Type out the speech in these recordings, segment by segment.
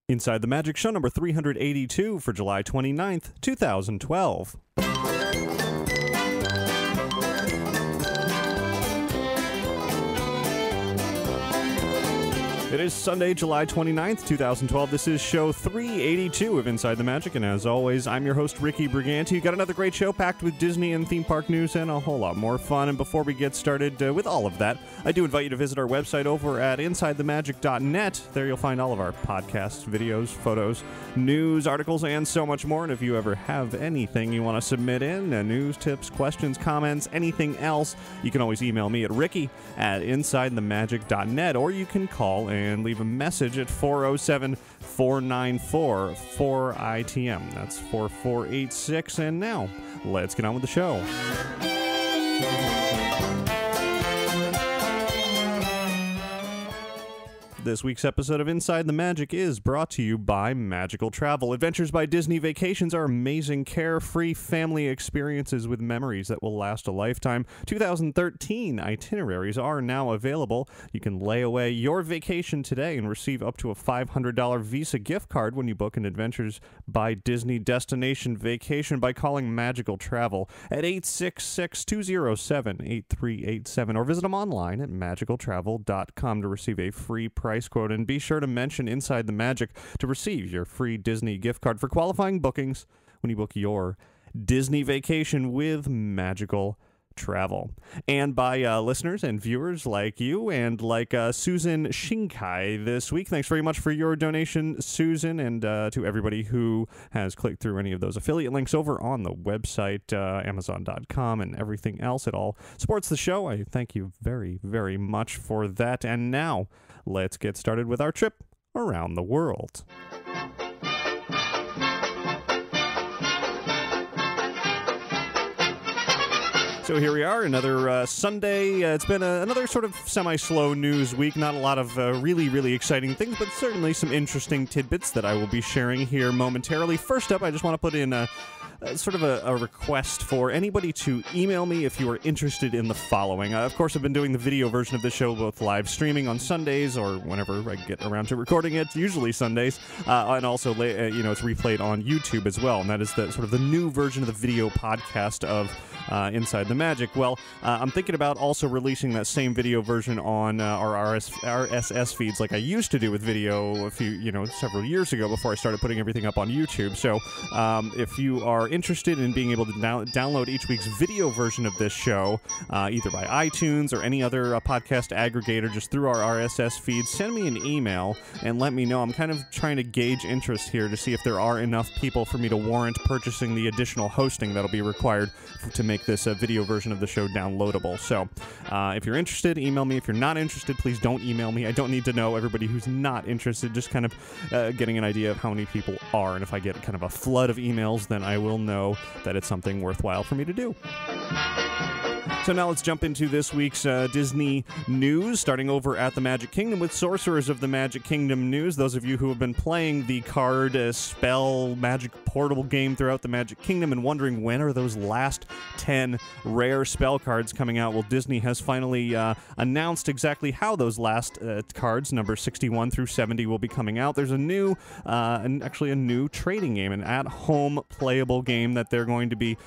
Inside the Magic Show number 382 for July 29th, 2012. It is Sunday, July 29th, 2012. This is show 382 of Inside the Magic, and as always, I'm your host, Ricky Briganti. Got another great show packed with Disney and theme park news and a whole lot more fun. And before we get started with all of that, I do invite you to visit our website over at InsideTheMagic.net. There you'll find all of our podcasts, videos, photos, news, articles, and so much more. And if you ever have anything you want to submit in, news, tips, questions, comments, anything else, you can always email me at ricky@InsideTheMagic.net, or you can call and leave a message at 407-494-4ITM. That's 4486. And now, let's get on with the show. This week's episode of Inside the Magic is brought to you by Magical Travel. Adventures by Disney Vacations are amazing, carefree family experiences with memories that will last a lifetime. 2013 itineraries are now available. You can lay away your vacation today and receive up to a $500 Visa gift card when you book an Adventures by Disney destination vacation by calling Magical Travel at 866-207-8387 or visit them online at magicaltravel.com to receive a free price quote, and be sure to mention Inside the Magic to receive your free Disney gift card for qualifying bookings when you book your Disney vacation with Magical Travel. And by listeners and viewers like you and like Susan Shinkai this week. Thanks very much for your donation, Susan, and to everybody who has clicked through any of those affiliate links over on the website, Amazon.com, and everything else. It all supports the show. I thank you very, very much for that. And now, let's get started with our trip around the world. So here we are, another Sunday. It's been another sort of semi-slow news week. Not a lot of really, really exciting things, but certainly some interesting tidbits that I will be sharing here momentarily. First up, I just want to put in a request for anybody to email me if you are interested in the following. Of course, I've been doing the video version of this show, both live streaming on Sundays or whenever I get around to recording it, usually Sundays, and also it's replayed on YouTube as well. And that is the new version of the video podcast of Inside the Magic. Well, I'm thinking about also releasing that same video version on our RSS feeds like I used to do with video several years ago before I started putting everything up on YouTube. So if you are interested in being able to download each week's video version of this show, either by iTunes or any other podcast aggregator, just through our RSS feed, send me an email and let me know. I'm kind of trying to gauge interest here to see if there are enough people for me to warrant purchasing the additional hosting that'll be required to make this video version of the show downloadable. So if you're interested, email me. If you're not interested, please don't email me. I don't need to know everybody who's not interested, just kind of getting an idea of how many people are. And if I get kind of a flood of emails, then I will know that it's something worthwhile for me to do. So now let's jump into this week's Disney news, starting over at the Magic Kingdom with Sorcerers of the Magic Kingdom news. Those of you who have been playing the card spell magic portable game throughout the Magic Kingdom and wondering when are those last 10 rare spell cards coming out, well, Disney has finally announced exactly how those last cards, number 61 through 70, will be coming out. There's a new trading game, an at-home playable game that they're going to be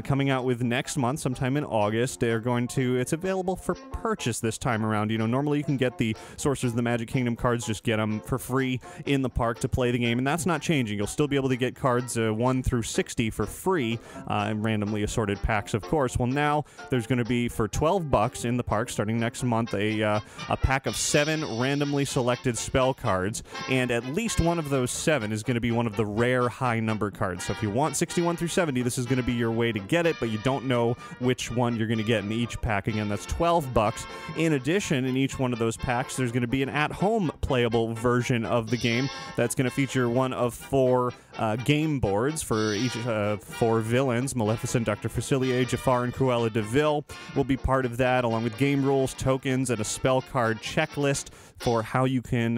coming out with next month, sometime in August. It's available for purchase this time around. Normally you can get the Sorcerers of the Magic Kingdom cards, just get them for free in the park to play the game, and that's not changing. You'll still be able to get cards 1 through 60 for free, in randomly assorted packs, of course. Well, now there's going to be, for $12 in the park, starting next month, a pack of 7 randomly selected spell cards, and at least one of those 7 is going to be one of the rare high number cards. So if you want 61 through 70, this is going to be your way to get it, but you don't know which one you're going to get in each pack. Again, that's $12. In addition, in each one of those packs, there's going to be an at-home playable version of the game that's going to feature one of 4 game boards for each 4 villains. Maleficent, Dr. Facilier, Jafar, and Cruella de Vil will be part of that, along with game rules, tokens, and a spell card checklist for how you can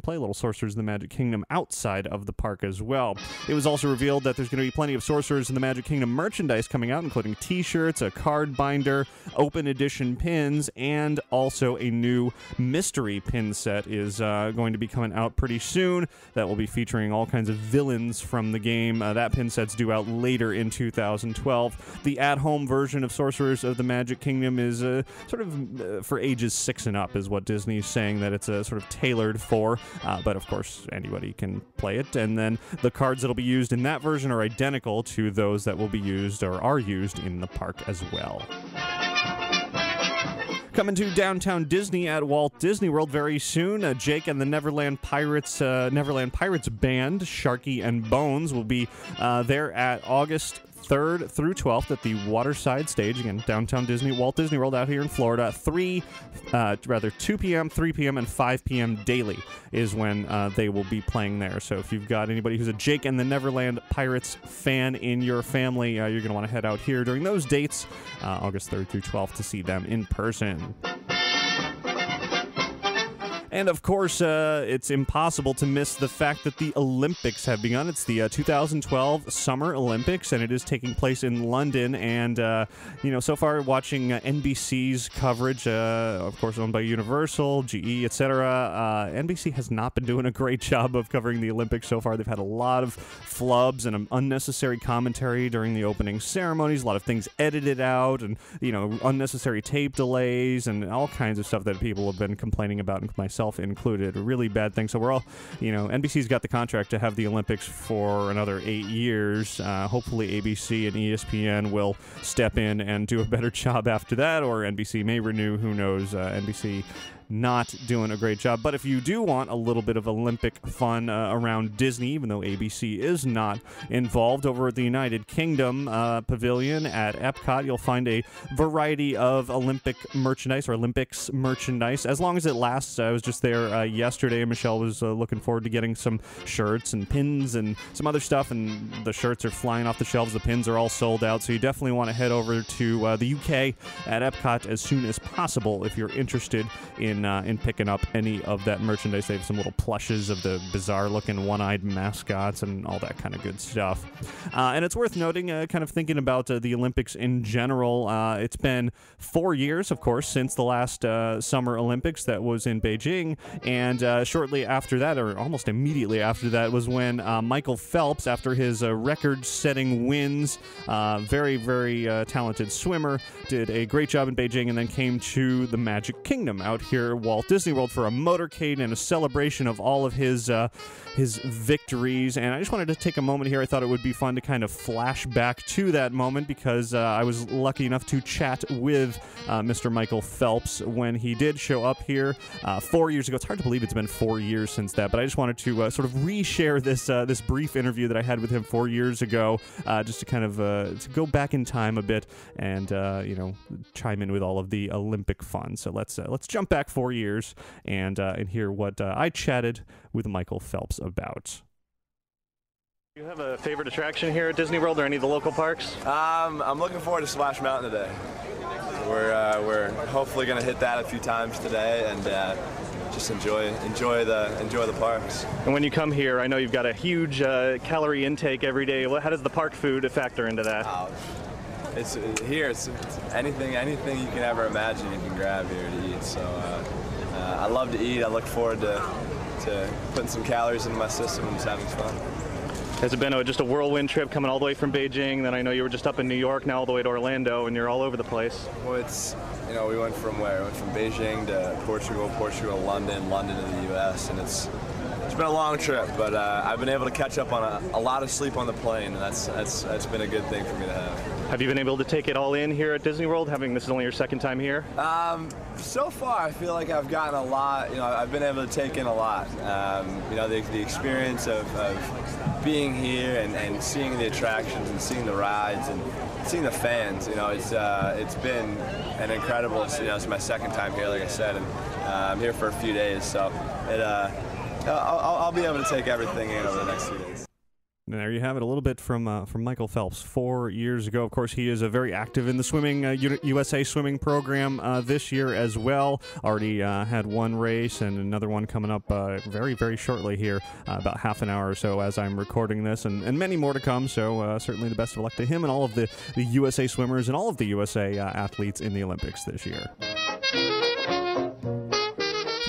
play Little Sorcerers in the Magic Kingdom outside of the park as well. It was also revealed that there's going to be plenty of Sorcerers in the Magic Kingdom merchandise coming out, including t-shirts, a card binder, open edition pins, and also a new mystery pin set is going to be coming out pretty soon. That will be featuring all kinds of villains from the game. That pin set's due out later in 2012. The at-home version of Sorcerers of the Magic Kingdom is sort of for ages 6 and up, is what Disney's saying that it's sort of tailored for. But of course, anybody can play it. And then the cards that'll be used in that version are identical to those that will be used or are used in the park as well. Coming to Downtown Disney at Walt Disney World very soon, Jake and the Neverland Pirates Band, Sharky and Bones, will be there at August 3rd through 12th at the Waterside Stage, again, Downtown Disney, Walt Disney World out here in Florida. 2 p.m., 3 p.m., and 5 p.m. daily is when they will be playing there. So if you've got anybody who's a Jake and the Neverland Pirates fan in your family, you're going to want to head out here during those dates, August 3rd through 12th, to see them in person. And, of course, it's impossible to miss the fact that the Olympics have begun. It's the 2012 Summer Olympics, and it is taking place in London. And, so far watching NBC's coverage, of course, owned by Universal, GE, etc., NBC has not been doing a great job of covering the Olympics so far. They've had a lot of flubs and unnecessary commentary during the opening ceremonies, a lot of things edited out, and, unnecessary tape delays, and all kinds of stuff that people have been complaining about, myself included. A really bad thing. So we're all, NBC's got the contract to have the Olympics for another 8 years. Hopefully ABC and ESPN will step in and do a better job after that, or NBC may renew. Who knows? NBC not doing a great job. But if you do want a little bit of Olympic fun around Disney, even though ABC is not involved, over at the United Kingdom Pavilion at Epcot, you'll find a variety of Olympic merchandise, or Olympics merchandise, as long as it lasts. I was just there yesterday, and Michelle was looking forward to getting some shirts and pins and some other stuff, and the shirts are flying off the shelves. The pins are all sold out, so you definitely want to head over to the UK at Epcot as soon as possible if you're interested in picking up any of that merchandise. They have some little plushes of the bizarre-looking one-eyed mascots and all that kind of good stuff. And it's worth noting, kind of thinking about the Olympics in general, it's been 4 years, of course, since the last Summer Olympics that was in Beijing, and shortly after that, or almost immediately after that, was when Michael Phelps, after his record-setting wins, very, very talented swimmer, did a great job in Beijing, and then came to the Magic Kingdom out here Walt Disney World for a motorcade and a celebration of all of his victories. And I just wanted to take a moment here. I thought it would be fun to kind of flash back to that moment, because I was lucky enough to chat with Mr. Michael Phelps when he did show up here 4 years ago. It's hard to believe it's been 4 years since that, but I just wanted to sort of reshare this brief interview that I had with him 4 years ago, just to kind of to go back in time a bit and chime in with all of the Olympic fun. So let's jump back 4 years and hear what I chatted with Michael Phelps about. Do you have a favorite attraction here at Disney World, or any of the local parks? I'm looking forward to Splash Mountain today. We're hopefully going to hit that a few times today, and just enjoy the parks. And when you come here, I know you've got a huge calorie intake every day. How does the park food factor into that? It's anything you can ever imagine you can grab here to eat. So I love to eat. I look forward to putting some calories into my system and just having fun. Has it been just a whirlwind trip coming all the way from Beijing? Then I know you were just up in New York, now all the way to Orlando, and you're all over the place. Well, we went from where? We went from Beijing to Portugal, London to the U.S., and it's been a long trip, but I've been able to catch up on a lot of sleep on the plane, and that's been a good thing for me to have. Have you been able to take it all in here at Disney World, having this is only your second time here? So far, I feel like I've gotten a lot. I've been able to take in a lot. The experience of being here and seeing the attractions and seeing the rides and seeing the fans. It's been an incredible. It's my second time here, like I said, and I'm here for a few days, so I'll be able to take everything in over the next few days. And there you have it, a little bit from Michael Phelps 4 years ago. Of course, he is very active in the swimming USA swimming program this year as well. Already had one race and another one coming up very, very shortly here, about half an hour or so as I'm recording this, and many more to come. So certainly the best of luck to him and all of the USA swimmers and all of the USA athletes in the Olympics this year.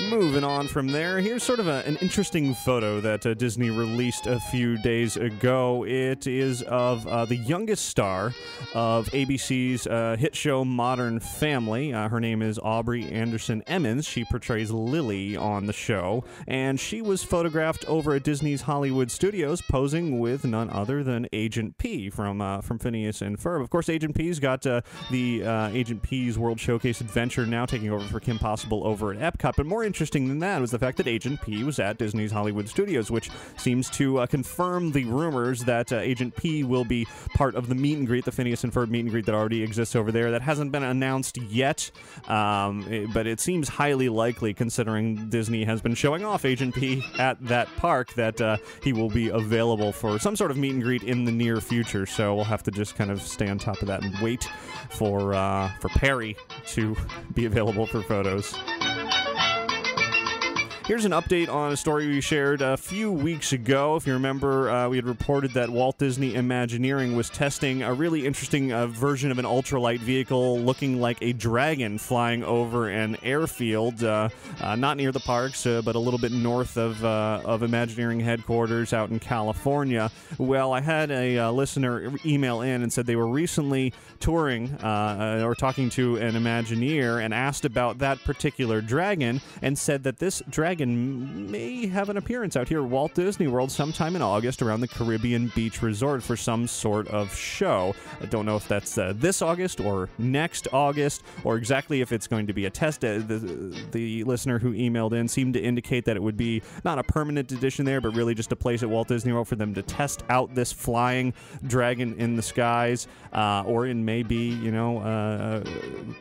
Moving on from there, here's sort of an interesting photo that Disney released a few days ago. It is of the youngest star of ABC's hit show Modern Family. Her name is Aubrey Anderson Emmons. She portrays Lily on the show, and she was photographed over at Disney's Hollywood Studios posing with none other than Agent P from Phineas and Ferb. Of course, Agent P's got the Agent P's World Showcase Adventure now taking over for Kim Possible over at Epcot, but more interesting than that was the fact that Agent P was at Disney's Hollywood Studios, which seems to confirm the rumors that Agent P will be part of the meet and greet, the Phineas and Ferb meet and greet that already exists over there. That hasn't been announced yet, but it seems highly likely, considering Disney has been showing off Agent P at that park, that he will be available for some sort of meet and greet in the near future. So we'll have to just kind of stay on top of that and wait for Perry to be available for photos. Here's an update on a story we shared a few weeks ago. If you remember, we had reported that Walt Disney Imagineering was testing a really interesting version of an ultralight vehicle looking like a dragon flying over an airfield, not near the parks, but a little bit north of Imagineering headquarters out in California. Well, I had a listener email in and said they were recently touring or talking to an Imagineer and asked about that particular dragon, and said that this dragon may have an appearance out here at Walt Disney World sometime in August around the Caribbean Beach Resort for some sort of show. I don't know if that's this August or next August, or exactly if it's going to be a test. The listener who emailed in seemed to indicate that it would be not a permanent addition there, but really just a place at Walt Disney World for them to test out this flying dragon in the skies, or it may be,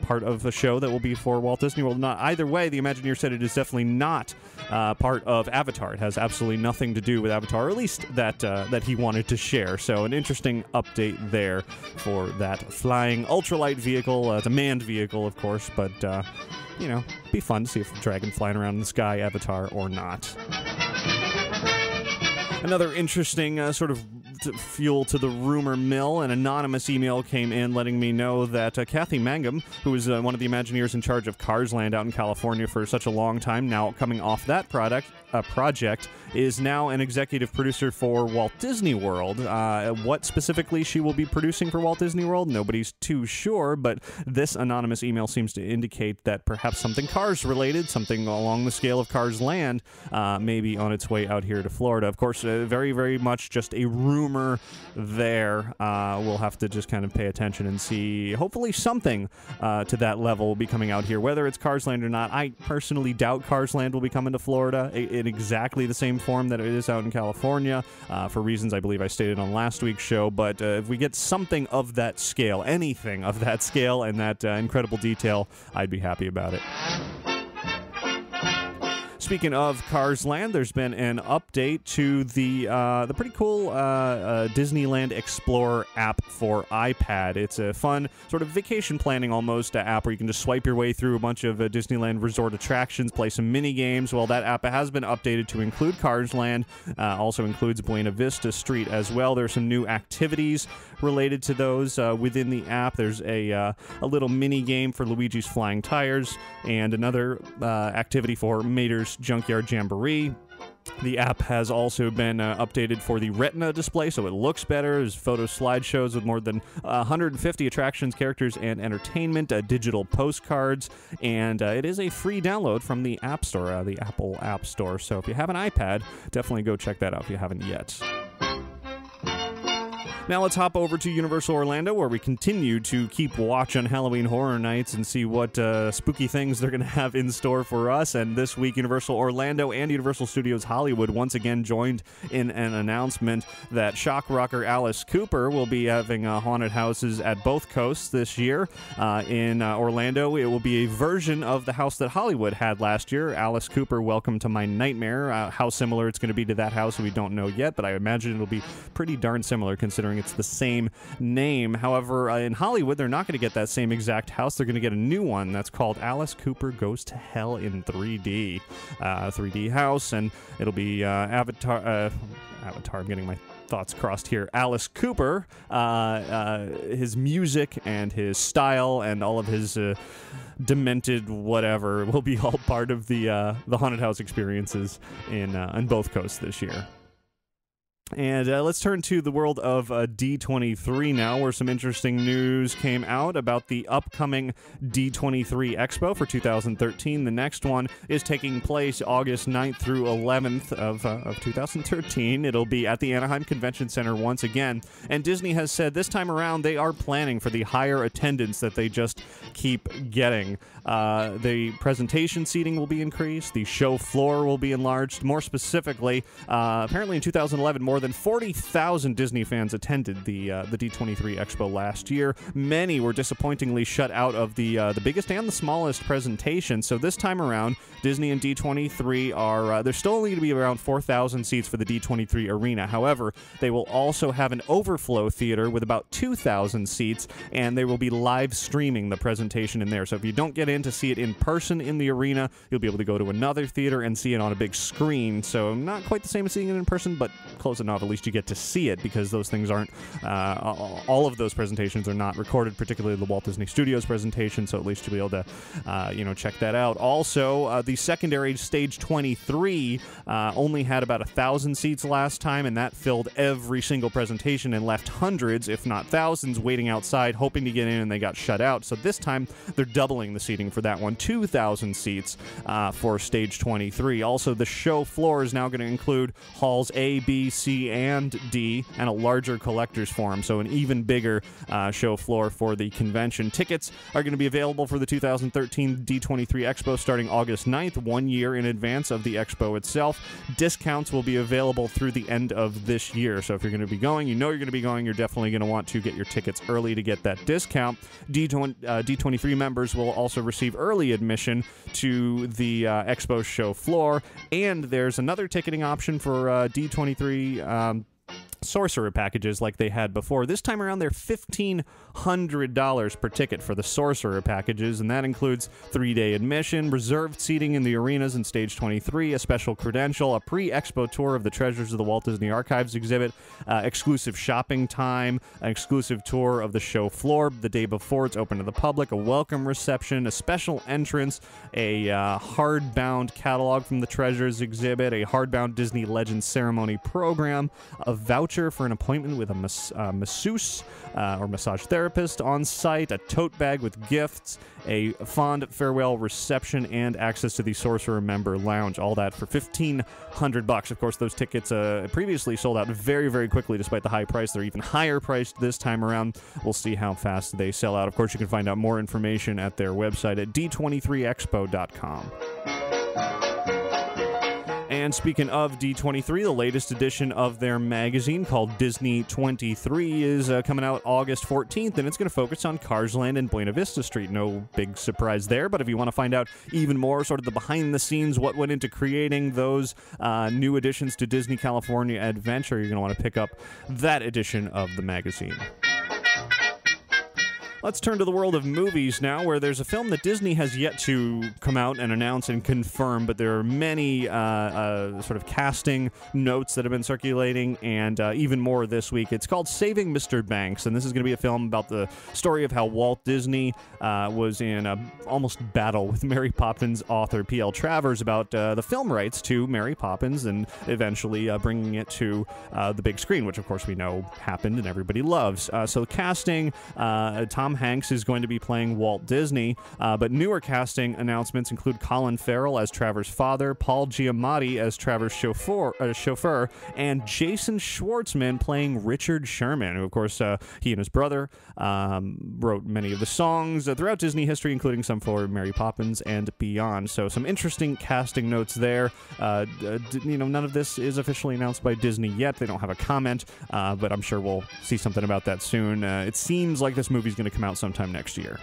part of a show that will be for Walt Disney World. Not either way, the Imagineer said it is definitely not part of Avatar. It has absolutely nothing to do with Avatar, or at least that he wanted to share. So an interesting update there for that flying ultralight vehicle. It's a manned vehicle, of course, but be fun to see if a dragon flying around in the sky, Avatar or not. Another interesting sort of fuel to the rumor mill. An anonymous email came in letting me know that Kathy Mangum, who is one of the Imagineers in charge of Cars Land out in California for such a long time, now coming off that project, is now an executive producer for Walt Disney World. What specifically she will be producing for Walt Disney World, nobody's too sure, but this anonymous email seems to indicate that perhaps something Cars related, something along the scale of Cars Land, may be on its way out here to Florida. Of course, very, very much just a rumor there. We'll have to just kind of pay attention and see. Hopefully something to that level will be coming out here, whether it's Cars Land or not. I personally doubt Cars Land will be coming to Florida in exactly the same form that it is out in California, for reasons I believe I stated on last week's show. But if we get something of that scale, anything of that scale and that incredible detail, I'd be happy about it. Speaking of Cars Land, there's been an update to the pretty cool Disneyland Explorer app for iPad. It's a fun sort of vacation planning almost app where you can just swipe your way through a bunch of Disneyland resort attractions, play some mini games. Well, that app has been updated to include Cars Land, also includes Buena Vista Street as well. There's some new activities related to those within the app. There's a little mini game for Luigi's Flying Tires and another activity for Mater's Junkyard Jamboree. The app has also been updated for the Retina display, so it looks better. There's photo slideshows with more than 150 attractions, characters, and entertainment, digital postcards, and it is a free download from the App Store, the Apple App Store. So if you have an iPad, definitely go check that out if you haven't yet. Now let's hop over to Universal Orlando, where we continue to keep watch on Halloween Horror Nights and see what spooky things they're going to have in store for us. And this week, Universal Orlando and Universal Studios Hollywood once again joined in an announcement that shock rocker Alice Cooper will be having haunted houses at both coasts this year. In Orlando, it will be a version of the house that Hollywood had last year. Alice Cooper, Welcome to My Nightmare. How similar it's going to be to that house, we don't know yet, but I imagine it'll be pretty darn similar considering it's the same name. However, in Hollywood, they're not going to get that same exact house. They're going to get a new one that's called Alice Cooper Goes to Hell in 3D. 3D house, and it'll be Avatar, I'm getting my thoughts crossed here. Alice Cooper, his music and his style and all of his demented whatever will be all part of the haunted house experiences in both coasts this year. And let's turn to the world of D23 now, where some interesting news came out about the upcoming D23 Expo for 2013. The next one is taking place August 9th through 11th of 2013. It'll be at the Anaheim Convention Center once again. And Disney has said this time around they are planning for the higher attendance that they just keep getting. The presentation seating will be increased. The show floor will be enlarged. More specifically, apparently in 2011, more than 40,000 Disney fans attended the D23 Expo last year. Many were disappointingly shut out of the biggest and the smallest presentation. So this time around, Disney and D23 are there's still only going to be around 4,000 seats for the D23 arena. However, they will also have an overflow theater with about 2,000 seats, and they will be live streaming the presentation in there. So if you don't get in to see it in person in the arena, you'll be able to go to another theater and see it on a big screen. So not quite the same as seeing it in person, but close enough. At least you get to see it, because those things aren't all of those presentations are not recorded, particularly the Walt Disney Studios presentation, so at least you'll be able to check that out. Also, the secondary Stage 23 only had about 1,000 seats last time, and that filled every single presentation and left hundreds, if not thousands, waiting outside hoping to get in, and they got shut out. So this time they're doubling the seating for that one, 2,000 seats for Stage 23. Also, the show floor is now going to include halls A, B, C, and D, and a larger collector's forum, so an even bigger show floor for the convention. Tickets are going to be available for the 2013 D23 Expo starting August 9th, 1 year in advance of the Expo itself. Discounts will be available through the end of this year, so if you're going to be going, you're going to be going, you're definitely going to want to get your tickets early to get that discount. D23 members will also receive early admission to the Expo show floor, and there's another ticketing option for D23 sorcerer packages like they had before. This time around, they're $1,500 per ticket for the sorcerer packages, and that includes 3-day admission, reserved seating in the arenas in Stage 23, a special credential, a pre-expo tour of the Treasures of the Walt Disney Archives exhibit, exclusive shopping time, an exclusive tour of the show floor the day before it's open to the public, a welcome reception, a special entrance, a hardbound catalog from the Treasures exhibit, a hardbound Disney Legends ceremony program, a voucher for an appointment with a masseuse or massage therapist on site, a tote bag with gifts, a fond farewell reception, and access to the Sorcerer Member Lounge. All that for $1,500. Of course, those tickets previously sold out very, very quickly despite the high price. They're even higher priced this time around. We'll see how fast they sell out. Of course, you can find out more information at their website at d23expo.com. And speaking of D23, the latest edition of their magazine called Disney 23 is coming out August 14th, and it's going to focus on Cars Land and Buena Vista Street. No big surprise there, but if you want to find out even more sort of the behind-the-scenes, what went into creating those new additions to Disney California Adventure, you're going to want to pick up that edition of the magazine. Let's turn to the world of movies now, where there's a film that Disney has yet to come out and announce and confirm, but there are many sort of casting notes that have been circulating, and even more this week. It's called Saving Mr. Banks, and this is going to be a film about the story of how Walt Disney was in a almost battle with Mary Poppins author P.L. Travers about the film rights to Mary Poppins, and eventually bringing it to the big screen, which of course we know happened and everybody loves. So casting, Tom Tom Hanks is going to be playing Walt Disney, but newer casting announcements include Colin Farrell as Trevor's father, Paul Giamatti as Trevor's chauffeur, and Jason Schwartzman playing Richard Sherman, who, of course, he and his brother wrote many of the songs throughout Disney history, including some for Mary Poppins and beyond. So some interesting casting notes there. None of this is officially announced by Disney yet. They don't have a comment, but I'm sure we'll see something about that soon. It seems like this movie's going to come out sometime next year.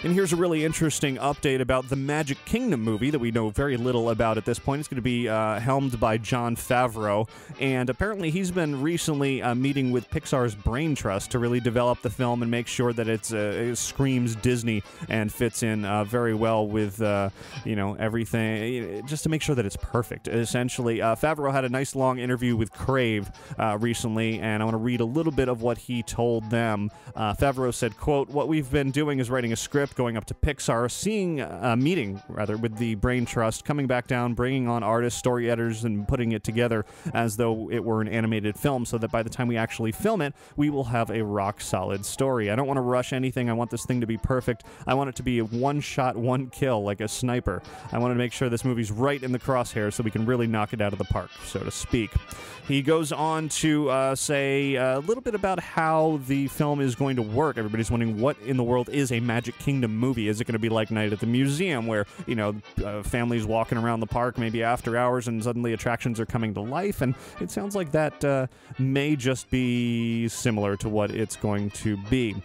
And here's a really interesting update about the Magic Kingdom movie that we know very little about at this point. It's going to be helmed by Jon Favreau, and apparently he's been recently meeting with Pixar's Brain Trust to really develop the film and make sure that it screams Disney and fits in very well with everything, just to make sure that it's perfect. Essentially, Favreau had a nice long interview with Crave recently, and I want to read a little bit of what he told them. Favreau said, quote, "What we've been doing is writing a script, going up to Pixar, meeting with the Brain Trust, coming back down, bringing on artists, story editors, and putting it together as though it were an animated film, so that by the time we actually film it, we will have a rock-solid story. I don't want to rush anything. I want this thing to be perfect. I want it to be a one-shot, one-kill, like a sniper. I want to make sure this movie's right in the crosshairs so we can really knock it out of the park, so to speak." He goes on to say a little bit about how the film is going to work. Everybody's wondering, what in the world is a Magic Kingdom movie? Is it going to be like Night at the Museum, where, families walking around the park maybe after hours and suddenly attractions are coming to life? And it sounds like that may just be similar to what it's going to be.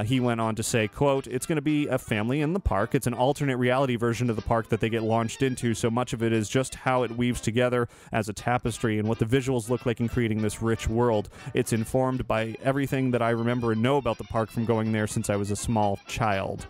He went on to say, quote, "It's going to be a family in the park. It's an alternate reality version of the park that they get launched into, so much of it is just how it weaves together as a tapestry and what the visuals look like in creating this rich world. It's informed by everything that I remember and know about the park from going there since I was a small child."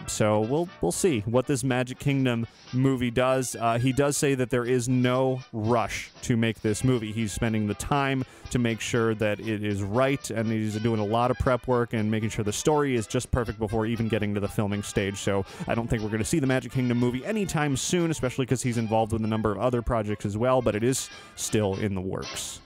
So we'll see what this Magic Kingdom movie does. He does say that there is no rush to make this movie. He's spending the time to make sure that it is right, and he's doing a lot of prep work and making sure the story is just perfect before even getting to the filming stage. So I don't think we're going to see the Magic Kingdom movie anytime soon, especially because he's involved with a number of other projects as well, but it is still in the works.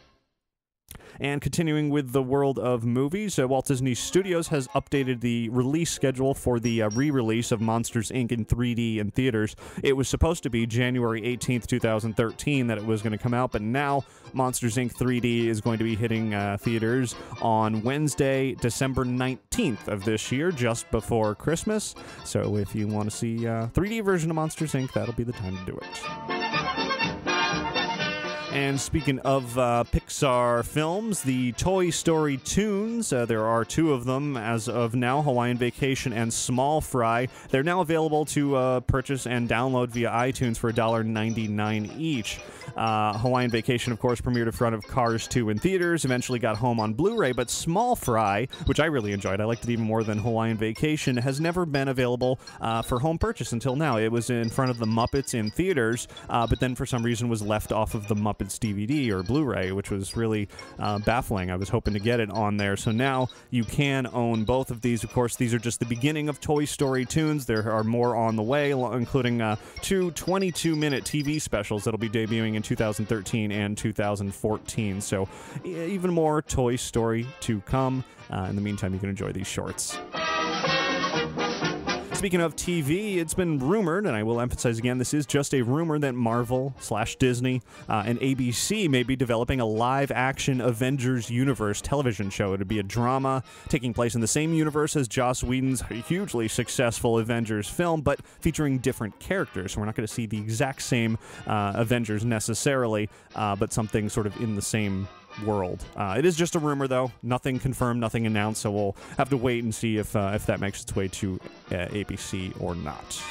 And continuing with the world of movies, Walt Disney Studios has updated the release schedule for the re-release of Monsters, Inc. in 3D in theaters. It was supposed to be January 18th, 2013 that it was going to come out, but now Monsters, Inc. 3D is going to be hitting theaters on Wednesday, December 19th of this year, just before Christmas. So if you want to see a 3D version of Monsters, Inc., that'll be the time to do it. And speaking of Pixar films, the Toy Story tunes, there are two of them as of now, Hawaiian Vacation and Small Fry. They're now available to purchase and download via iTunes for $1.99 each. Hawaiian Vacation, of course, premiered in front of Cars 2 in theaters, eventually got home on Blu-ray, but Small Fry, which I really enjoyed, I liked it even more than Hawaiian Vacation, has never been available for home purchase until now. It was in front of the Muppets in theaters, but then for some reason was left off of the Muppets DVD or Blu-ray, which was really baffling. I was hoping to get it on there. So now you can own both of these. Of course, these are just the beginning of Toy Story tunes. There are more on the way, including two 22-minute TV specials that'll be debuting in 2013 and 2014. So even more Toy Story to come. In the meantime, you can enjoy these shorts. Speaking of TV, it's been rumored, and I will emphasize again, this is just a rumor, that Marvel/Disney and ABC may be developing a live-action Avengers Universe television show. It would be a drama taking place in the same universe as Joss Whedon's hugely successful Avengers film, but featuring different characters. So we're not going to see the exact same Avengers necessarily, but something sort of in the same world. It is just a rumor, though. Nothing confirmed, nothing announced, so we'll have to wait and see if that makes its way to ABC or not.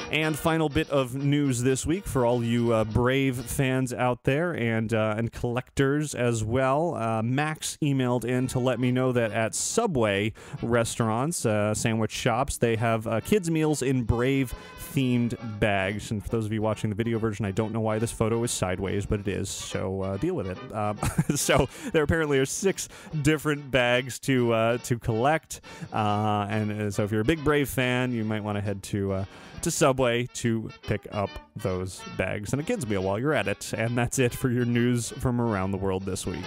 And final bit of news this week for all you Brave fans out there and collectors as well. Max emailed in to let me know that at Subway restaurants, sandwich shops, they have kids' meals in Brave themed bags. And for those of you watching the video version, I don't know why this photo is sideways, but it is, so deal with it. So there apparently are 6 different bags to collect, and so if you're a big Brave fan, you might want to head to Subway to pick up those bags and a kids meal while you're at it. And that's it for your news from around the world this week.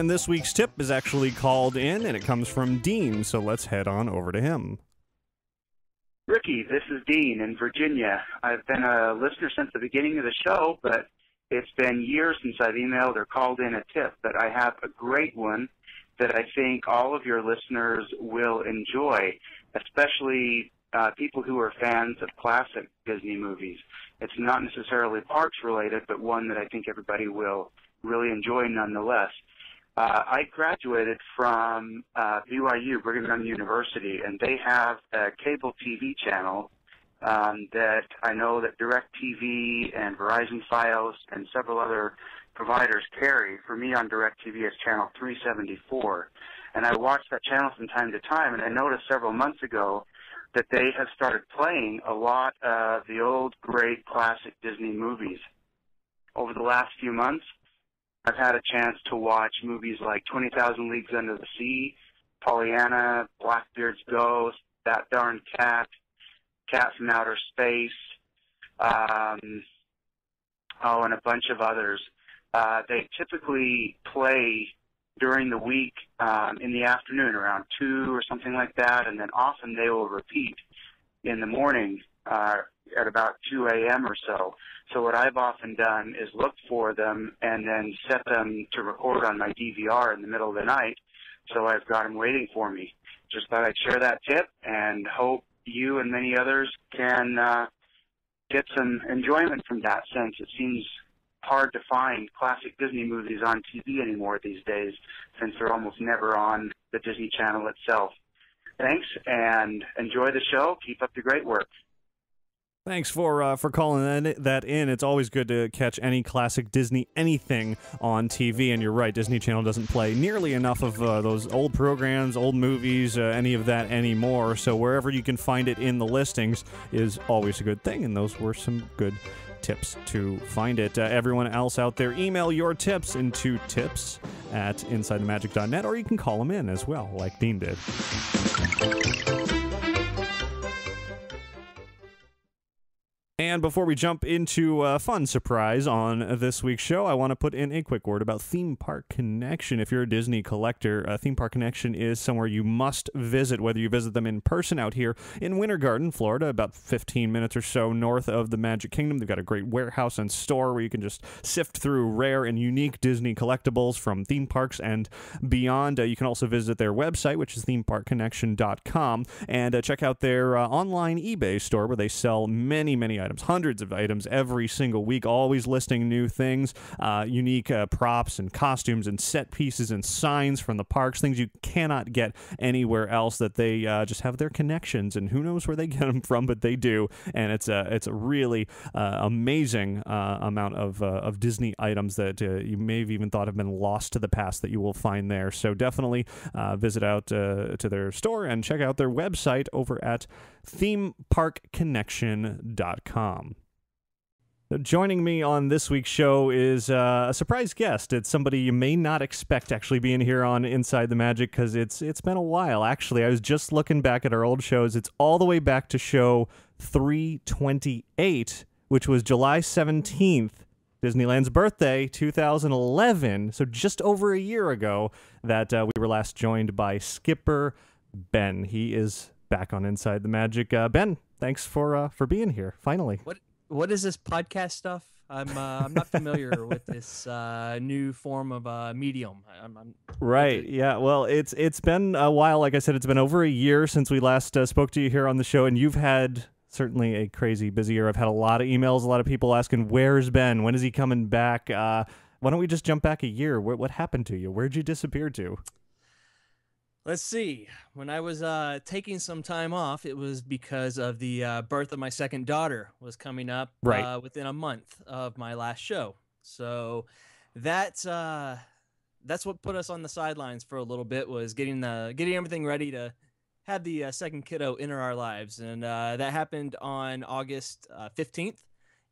And this week's tip is actually called in, and it comes from Dean, so let's head on over to him. Ricky, this is Dean in Virginia. I've been a listener since the beginning of the show, but it's been years since I've emailed or called in a tip. But I have a great one that I think all of your listeners will enjoy, especially people who are fans of classic Disney movies. It's not necessarily parks related, but one that I think everybody will really enjoy nonetheless. I graduated from BYU, Brigham Young University, and they have a cable TV channel that I know that DirecTV and Verizon Fios and several other providers carry. For me on DirecTV, it's channel 374. And I watch that channel from time to time, and I noticed several months ago that they have started playing a lot of the old, great, classic Disney movies. Over the last few months, I've had a chance to watch movies like 20,000 Leagues Under the Sea, Pollyanna, Blackbeard's Ghost, That Darn Cat, Cat from Outer Space, and a bunch of others. They typically play during the week in the afternoon around 2 or something like that, and then often they will repeat in the morning at about 2 a.m. or so. So what I've often done is look for them and then set them to record on my DVR in the middle of the night, so I've got them waiting for me. Just thought I'd share that tip and hope you and many others can get some enjoyment from that, since it seems hard to find classic Disney movies on TV anymore these days, since they're almost never on the Disney Channel itself. Thanks, and enjoy the show. Keep up the great work. Thanks for calling that in. It's always good to catch any classic Disney anything on TV, and you're right, Disney Channel doesn't play nearly enough of those old programs, old movies, any of that anymore, so wherever you can find it in the listings is always a good thing, and those were some good tips to find it. Everyone else out there, email your tips into tips@insidethemagic.net, or you can call them in as well, like Dean did. And before we jump into a fun surprise on this week's show, I want to put in a quick word about Theme Park Connection. If you're a Disney collector, Theme Park Connection is somewhere you must visit, whether you visit them in person out here in Winter Garden, Florida, about 15 minutes or so north of the Magic Kingdom. They've got a great warehouse and store where you can just sift through rare and unique Disney collectibles from theme parks and beyond. You can also visit their website, which is themeparkconnection.com, and check out their online eBay store where they sell many, many items. Hundreds of items every single week, always listing new things, unique props and costumes and set pieces and signs from the parks, things you cannot get anywhere else, that they just have their connections, and who knows where they get them from, but they do, and it's a really amazing amount of Disney items that you may have even thought have been lost to the past that you will find there. So definitely visit out to their store and check out their website over at themeparkconnection.com. Joining me on this week's show is a surprise guest. It's somebody you may not expect actually being here on Inside the Magic, because it's been a while. Actually, I was just looking back at our old shows. It's all the way back to show 328, which was July 17th, Disneyland's birthday, 2011. So just over a year ago that we were last joined by Skipper Ben. He is back on Inside the Magic. Ben, thanks for being here, finally. What is this podcast stuff? I'm not familiar with this new form of medium. Right, yeah. Well, it's been a while. Like I said, it's been over a year since we last spoke to you here on the show, and you've had certainly a crazy busy year. I've had a lot of emails, a lot of people asking, where's Ben? When is he coming back? Why don't we just jump back a year? What happened to you? Where'd you disappear to? Let's see. When I was taking some time off, it was because of the birth of my second daughter was coming up within a month of my last show. So that's what put us on the sidelines for a little bit, was getting everything ready to have the second kiddo enter our lives. And that happened on August 15th.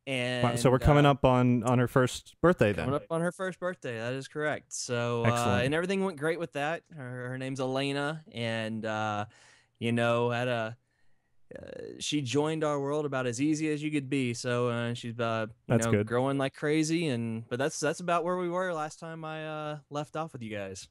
And so we're coming up on her first birthday then. Coming up on her first birthday, that is correct. So and everything went great with that. Her name's Elena, and had she joined our world about as easy as you could be. So she's good. growing like crazy. But that's about where we were last time I left off with you guys.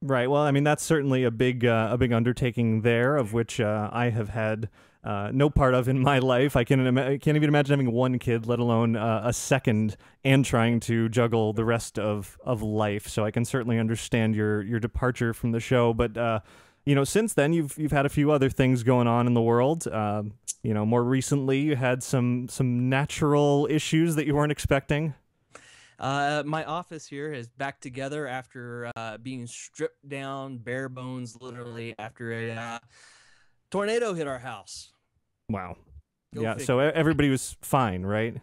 Right. Well, I mean, that's certainly a big undertaking there, of which I have had no part of in my life. I can't even imagine having one kid, let alone a second, and trying to juggle the rest of life. So I can certainly understand your departure from the show. But since then you've had a few other things going on in the world. More recently you had some natural issues that you weren't expecting. My office here is back together after being stripped down, bare bones, literally, after a tornado hit our house. Wow. Go yeah, figure. So everybody was fine, right?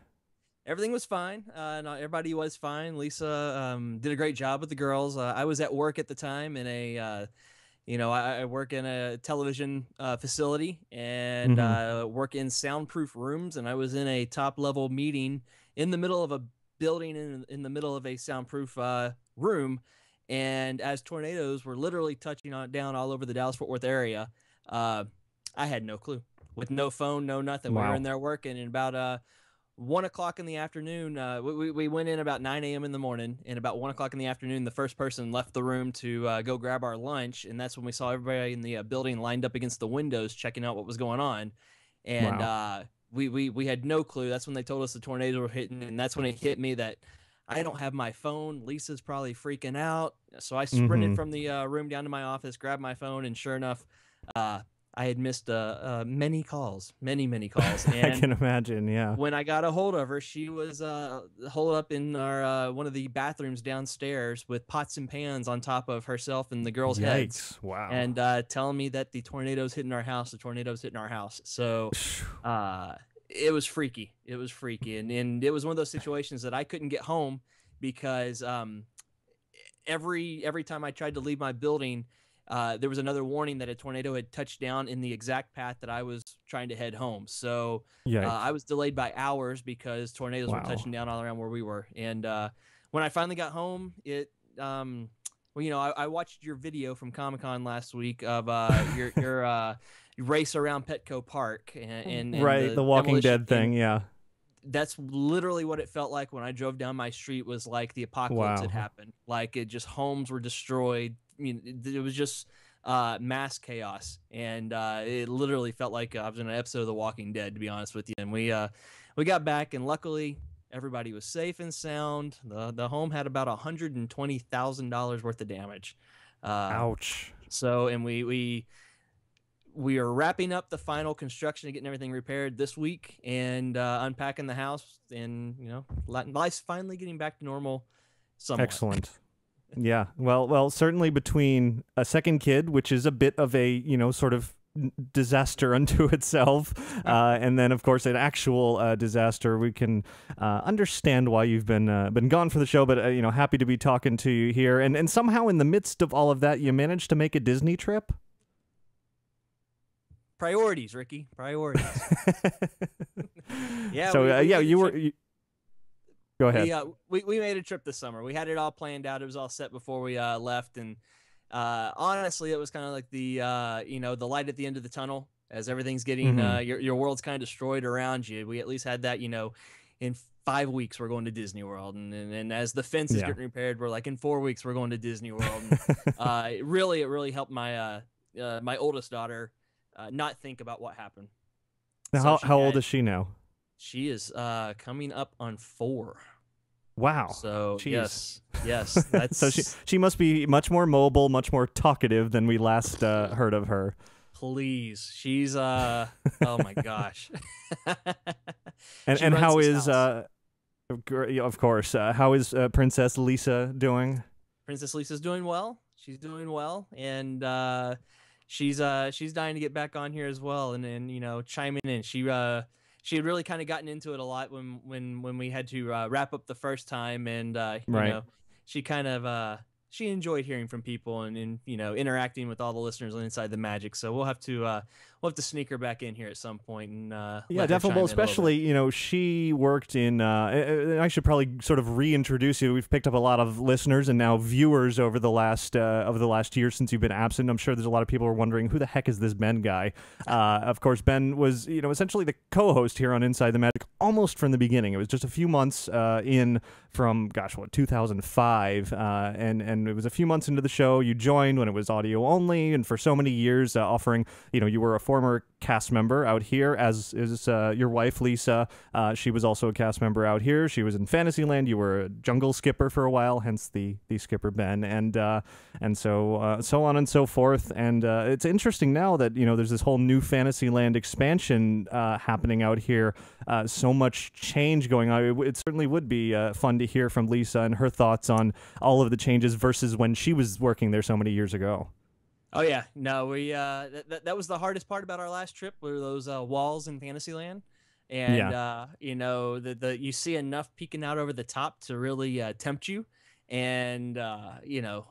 Everything was fine. No, everybody was fine. Lisa did a great job with the girls. I was at work at the time in a, I work in a television facility and work in soundproof rooms, and I was in a top-level meeting in the middle of a building in the middle of a soundproof room, and as tornadoes were literally touching down all over the Dallas-Fort Worth area, I had no clue. With no phone, no nothing. Wow. We were in there working, and about 1 o'clock in the afternoon, we went in about 9 a.m. in the morning, and about 1 o'clock in the afternoon, the first person left the room to go grab our lunch, and that's when we saw everybody in the building lined up against the windows checking out what was going on, and wow. We had no clue. That's when they told us the tornadoes were hitting, and that's when it hit me that I don't have my phone. Lisa's probably freaking out, so I sprinted from the room down to my office, grabbed my phone, and sure enough, I had missed many calls. And I can imagine, yeah. When I got a hold of her, she was holed up in our one of the bathrooms downstairs with pots and pans on top of herself and the girls' heads. Wow. And telling me that the tornado's hitting our house. So it was freaky. And it was one of those situations that I couldn't get home because every time I tried to leave my building, there was another warning that a tornado had touched down in the exact path that I was trying to head home. So I was delayed by hours because tornadoes were touching down all around where we were. And when I finally got home, I watched your video from Comic-Con last week of your race around Petco Park. And the Walking Dead thing, yeah. That's literally what it felt like when I drove down my street. Was like the apocalypse had happened. Like homes were destroyed. I mean, it was just mass chaos, and it literally felt like I was in an episode of The Walking Dead, to be honest with you. And we got back, and luckily everybody was safe and sound. The home had about $120,000 worth of damage. Ouch. So, and we are wrapping up the final construction and getting everything repaired this week, and unpacking the house, and life's finally getting back to normal. Somewhat. Excellent. Yeah. Well, certainly between a second kid, which is a bit of a, sort of disaster unto itself, and then of course an actual disaster, we can understand why you've been gone for the show, but happy to be talking to you here. And somehow in the midst of all of that, you managed to make a Disney trip? Priorities, Ricky. Priorities. Yeah. So you were. Go ahead. We made a trip this summer. We had it all planned out. It was all set before we left, and honestly, it was kind of like the the light at the end of the tunnel as everything's getting your world's kind of destroyed around you. We at least had that. In 5 weeks we're going to Disney World, and as the fence is getting repaired, we're like in 4 weeks we're going to Disney World. And, it really helped my my oldest daughter not think about what happened. Now, how old is she now? She is coming up on 4. Wow. So jeez. yes. That's... So she must be much more mobile, much more talkative than we last heard of her. Please, she's oh my gosh. and how is of course how is Princess Lisa doing? Princess Lisa's doing well. She's doing well, and she's dying to get back on here as well, and chiming in. She had really kind of gotten into it a lot when we had to wrap up the first time, and she kind of she enjoyed hearing from people and you know, interacting with all the listeners on Inside the Magic. So we'll have to sneak her back in here at some point and yeah, definitely. Well, especially, you know, she worked in. I should probably sort of reintroduce you. We've picked up a lot of listeners and now viewers over the last year since you've been absent. I'm sure there's a lot of people who are wondering, who the heck is this Ben guy? Of course, Ben was, you know, essentially the co-host here on Inside the Magic almost from the beginning. It was just a few months in from 2005, and it was a few months into the show. You joined when it was audio only, and for so many years, offering, you know, you were a former cast member out here, as is your wife Lisa. She was also a cast member out here. She was in Fantasyland. You were a jungle skipper for a while, hence the skipper Ben, and so on and so forth. And it's interesting now that, you know, there's this whole new Fantasyland expansion happening out here. So much change going on. It certainly would be fun to hear from Lisa and her thoughts on all of the changes versus when she was working there so many years ago. Oh yeah, no, we that was the hardest part about our last trip, were those walls in Fantasyland, and yeah. You know, the you see enough peeking out over the top to really tempt you, and you know,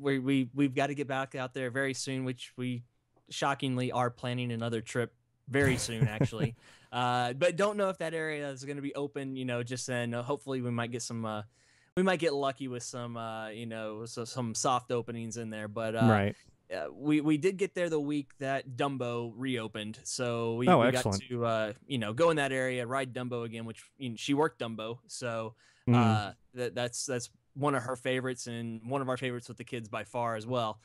we've got to get back out there very soon, which we shockingly are planning another trip very soon, actually. But don't know if that area is going to be open, you know, just then. Hopefully we might get some, we might get lucky with some, you know, some soft openings in there. But right. We did get there the week that Dumbo reopened. So we got to, you know, go in that area, ride Dumbo again, which, you know, she worked Dumbo. So that's one of her favorites and one of our favorites with the kids by far as well.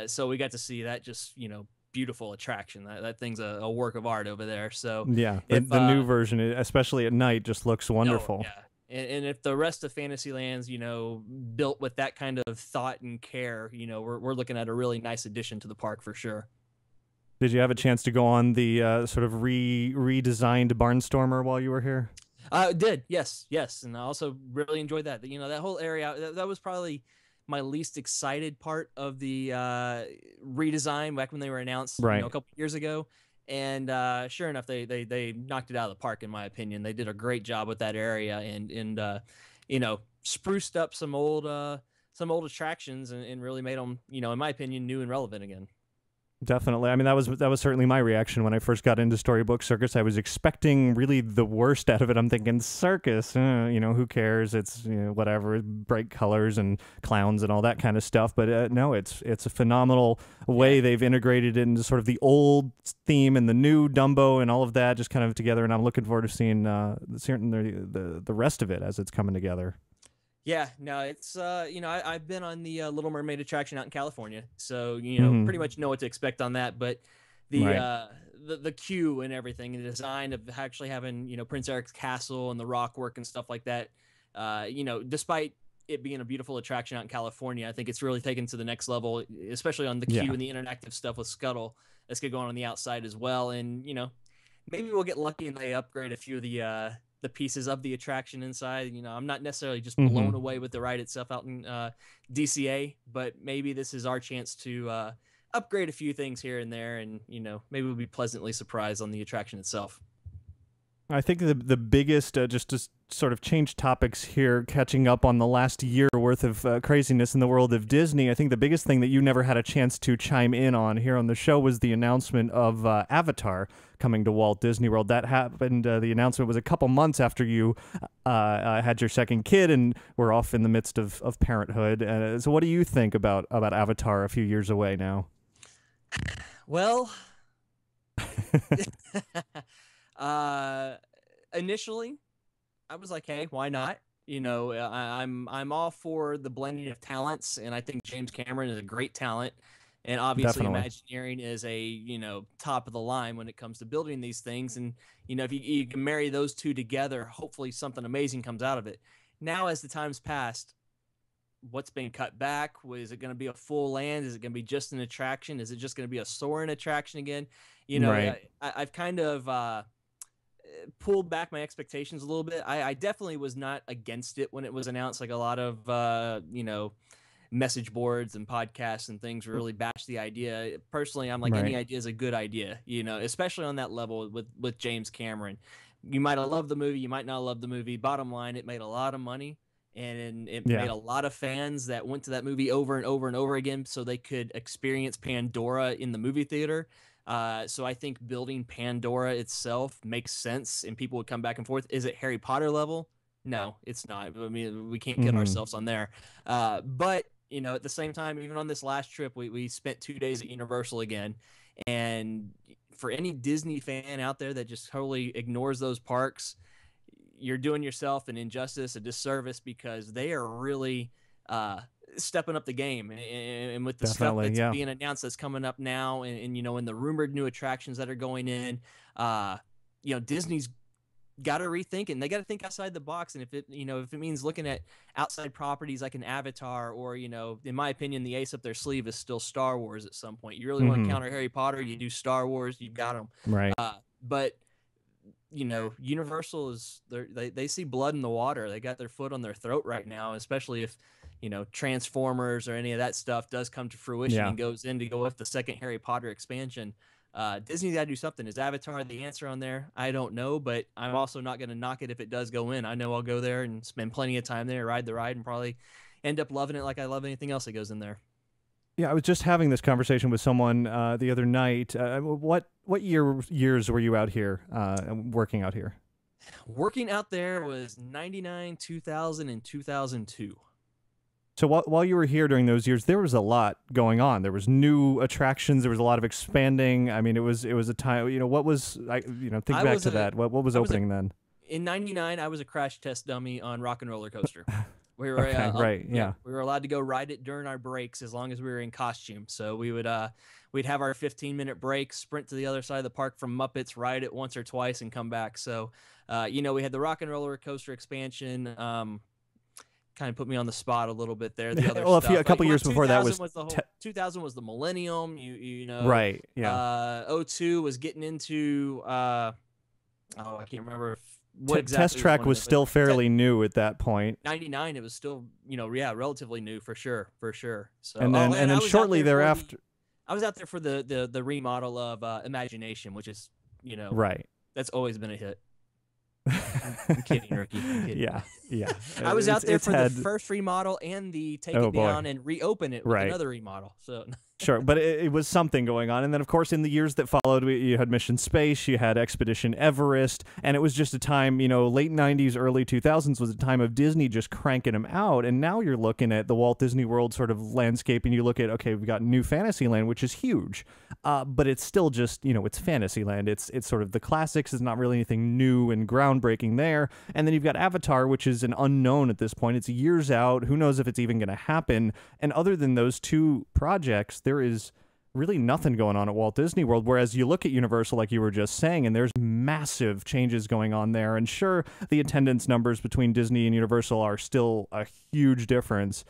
So we got to see that, just, you know, beautiful attraction. That thing's a work of art over there. So yeah, the new version, especially at night, just looks wonderful. Oh, yeah. And if the rest of Fantasyland's, you know, built with that kind of thought and care, you know, we're looking at a really nice addition to the park for sure. Did you have a chance to go on the sort of redesigned Barnstormer while you were here? Did, yes, and I also really enjoyed that. You know, that whole area, that was probably my least excited part of the redesign back when they were announced, right, you know, a couple years ago. And sure enough, they knocked it out of the park, in my opinion. They did a great job with that area, and you know, spruced up some old attractions and really made them, you know, in my opinion, new and relevant again. Definitely. I mean, that was certainly my reaction when I first got into Storybook Circus. I was expecting really the worst out of it. I'm thinking, circus, you know, who cares? It's, you know, whatever, bright colors and clowns and all that kind of stuff. But no, it's a phenomenal way they've integrated it into sort of the old theme and the new Dumbo and all of that just kind of together. And I'm looking forward to seeing the rest of it as it's coming together. Yeah, no, it's you know, I've been on the Little Mermaid attraction out in California, so you know, pretty much know what to expect on that. But the queue and everything, and the design of actually having, you know, Prince Eric's castle and the rock work and stuff like that, you know, despite it being a beautiful attraction out in California, I think it's really taken to the next level, especially on the queue and the interactive stuff with Scuttle that's going on the outside as well. And you know, maybe we'll get lucky and they upgrade a few of the pieces of the attraction inside. You know, I'm not necessarily just blown away with the ride itself out in DCA, but maybe this is our chance to upgrade a few things here and there, and you know, maybe we'll be pleasantly surprised on the attraction itself. I think the biggest, just to sort of change topics here, catching up on the last year worth of craziness in the world of Disney, I think the biggest thing that you never had a chance to chime in on here on the show was the announcement of Avatar coming to Walt Disney World. That happened, the announcement was a couple months after you had your second kid and were off in the midst of parenthood. So what do you think about Avatar a few years away now? Well... initially I was like, hey, why not? You know, I'm all for the blending of talents, and I think James Cameron is a great talent, and obviously Imagineering is a, you know, top of the line when it comes to building these things. And you know, if you can marry those two together, hopefully something amazing comes out of it. Now, as the time's passed, what's been cut back? Is it going to be a full land? Is it going to be just an attraction? Is it just going to be a soaring attraction again? You know, I've kind of pulled back my expectations a little bit. I definitely was not against it when it was announced. Like a lot of, you know, message boards and podcasts and things really bash the idea. Personally, I'm like, any idea is a good idea, you know, especially on that level with James Cameron. You might have loved the movie, you might not love the movie. Bottom line, it made a lot of money. and it made a lot of fans that went to that movie over and over and over again so they could experience Pandora in the movie theater. So I think building Pandora itself makes sense, and people would come back and forth. Is it Harry Potter level? No, it's not. I mean, we can't get ourselves on there. But, you know, at the same time, even on this last trip, we spent 2 days at Universal again. And for any Disney fan out there that just totally ignores those parks, you're doing yourself an injustice, a disservice, because they are really stepping up the game. And with the stuff that's being announced that's coming up now, and you know, and the rumored new attractions that are going in, you know, Disney's got to rethink it, and they got to think outside the box. And if it means looking at outside properties like an Avatar, or, you know, in my opinion, the ace up their sleeve is still Star Wars at some point. You really want to counter Harry Potter, you do Star Wars, you've got them. Right. But, you know, Universal is, they see blood in the water. They got their foot on their throat right now, especially if, you know, Transformers or any of that stuff does come to fruition and goes in to go with the second Harry Potter expansion. Disney's got to do something. Is Avatar the answer on there? I don't know, but I'm also not going to knock it if it does go in. I know I'll go there and spend plenty of time there, ride the ride, and probably end up loving it like I love anything else that goes in there. Yeah, I was just having this conversation with someone the other night. What years were you out here, working out here? Working out there was 99, 2000, and 2002. So while you were here during those years, there was a lot going on. There was new attractions. There was a lot of expanding. I mean, it was a time. You know, what was think back to that. What was opening then? In '99, I was a crash test dummy on Rock and Roller Coaster. We were we were allowed to go ride it during our breaks as long as we were in costume. So we would we'd have our 15-minute break, sprint to the other side of the park from Muppets, ride it once or twice, and come back. So you know, we had the Rock and Roller Coaster expansion. Kind of put me on the spot a little bit there. The other well, stuff. A couple years before that was 2000 was the Millennium. You know, right? Yeah. 02 was getting into I can't remember what exactly. Test Track was still fairly new at that point. 99, it was still, you know, relatively new for sure. So and then shortly thereafter, I was out there for the remodel of Imagination, which is, you know, right. That's always been a hit. I'm kidding, Ricky. I'm kidding. Yeah. I was out there for the first remodel and the take it down and reopen it with another remodel. So sure, but it was something going on. And then, of course, in the years that followed, you had Mission Space, you had Expedition Everest, and it was just a time, you know, late 90s, early 2000s was a time of Disney just cranking them out. And now you're looking at the Walt Disney World sort of landscape, and you look at, okay, we've got New Fantasyland, which is huge, but it's still just, you know, it's Fantasyland. It's sort of the classics. It's not really anything new and groundbreaking there. And then you've got Avatar, which is an unknown at this point. It's years out. Who knows if it's even going to happen? And other than those two projects, there is really nothing going on at Walt Disney World, whereas you look at Universal, like you were just saying, and there's massive changes going on there. And sure, the attendance numbers between Disney and Universal are still a huge difference,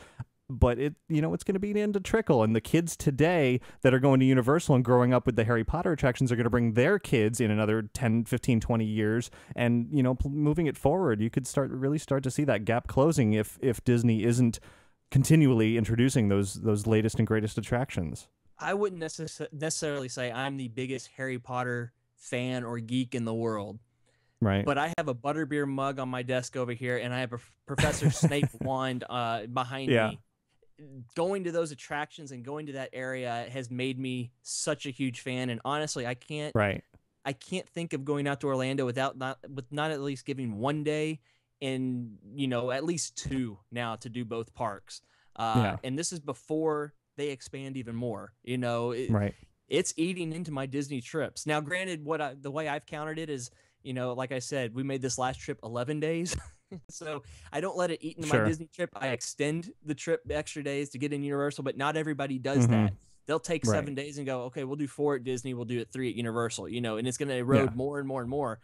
but it's going to be an end to trickle. And the kids today that are going to Universal and growing up with the Harry Potter attractions are going to bring their kids in another 10, 15, 20 years. And, you know, moving it forward, you could really start to see that gap closing if Disney isn't continually introducing those latest and greatest attractions. I wouldn't necessarily say I'm the biggest Harry Potter fan or geek in the world. Right. But I have a butterbeer mug on my desk over here, and I have a Professor Snape wand behind me. Going to those attractions and going to that area has made me such a huge fan. And honestly, I can't think of going out to Orlando with not at least giving one day and, you know, at least two now to do both parks. And this is before they expand even more. You know, it's eating into my Disney trips. Now, granted, the way I've counted it is, you know, like I said, we made this last trip 11 days. So I don't let it eat into my Disney trip. I extend the trip extra days to get in Universal, but not everybody does that. They'll take 7 days and go, okay, we'll do 4 at Disney, we'll do it 3 at Universal, you know, and it's going to erode more and more and more,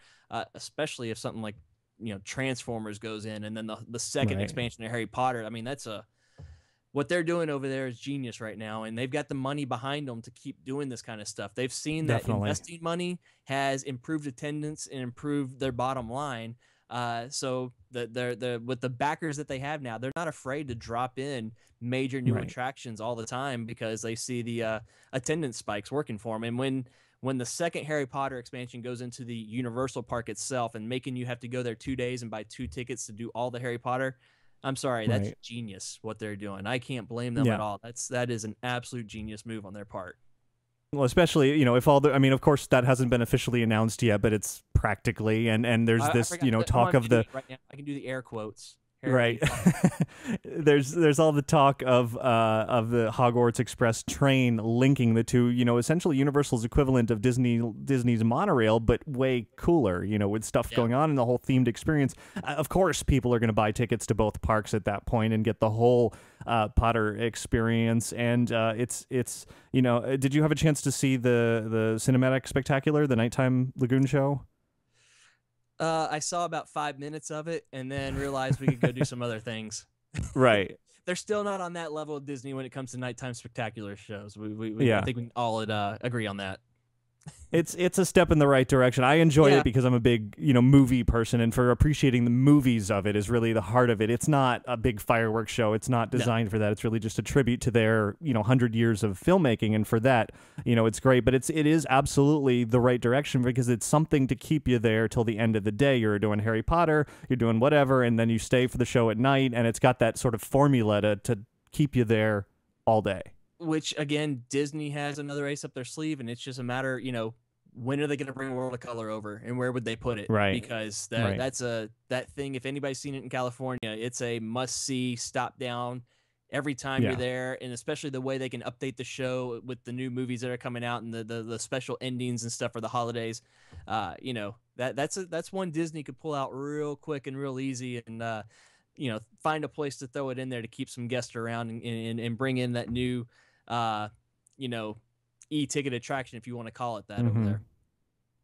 especially if something like, you know, Transformers goes in, and then the second expansion of Harry Potter. I mean, what they're doing over there is genius right now, and they've got the money behind them to keep doing this kind of stuff. They've seen that investing money has improved attendance and improved their bottom line. So they're with the backers that they have now, they're not afraid to drop in major new attractions all the time because they see the attendance spikes working for them. And when the second Harry Potter expansion goes into the Universal Park itself and making you have to go there 2 days and buy 2 tickets to do all the Harry Potter, I'm sorry, that's Right. genius what they're doing. I can't blame them at all. That is an absolute genius move on their part. Well, especially, if all the, I mean, of course, that hasn't been officially announced yet, but it's practically, and there's this, I forgot talk of the, right now. I can do the air quotes. right. there's all the talk of the Hogwarts Express train linking the two, essentially Universal's equivalent of Disney's monorail, but way cooler, with stuff going on and the whole themed experience. Of course, people are going to buy tickets to both parks at that point and get the whole Potter experience. And it's did you have a chance to see the Cinematic Spectacular, the nighttime lagoon show? I saw about 5 minutes of it and then realized we could go do some other things. Right. They're still not on that level of Disney when it comes to nighttime spectacular shows. I think we can all agree on that. It's a step in the right direction. I enjoy it because I'm a big, movie person, and for appreciating the movies of it is really the heart of it. It's not a big fireworks show. It's not designed for that. It's really just a tribute to their, 100 years of filmmaking, and for that, it's great. But it is absolutely the right direction because it's something to keep you there till the end of the day. You're doing Harry Potter, you're doing whatever, and then you stay for the show at night, and it's got that sort of formula to keep you there all day. Which, again, Disney has another ace up their sleeve, and it's just a matter, when are they going to bring World of Color over, and where would they put it? Right. Because that's that thing. If anybody's seen it in California, it's a must-see, stop down every time you're there, and especially the way they can update the show with the new movies that are coming out and the special endings and stuff for the holidays. That's one Disney could pull out real quick and real easy, and find a place to throw it in there to keep some guests around and bring in that new e-ticket attraction, if you want to call it that, over there.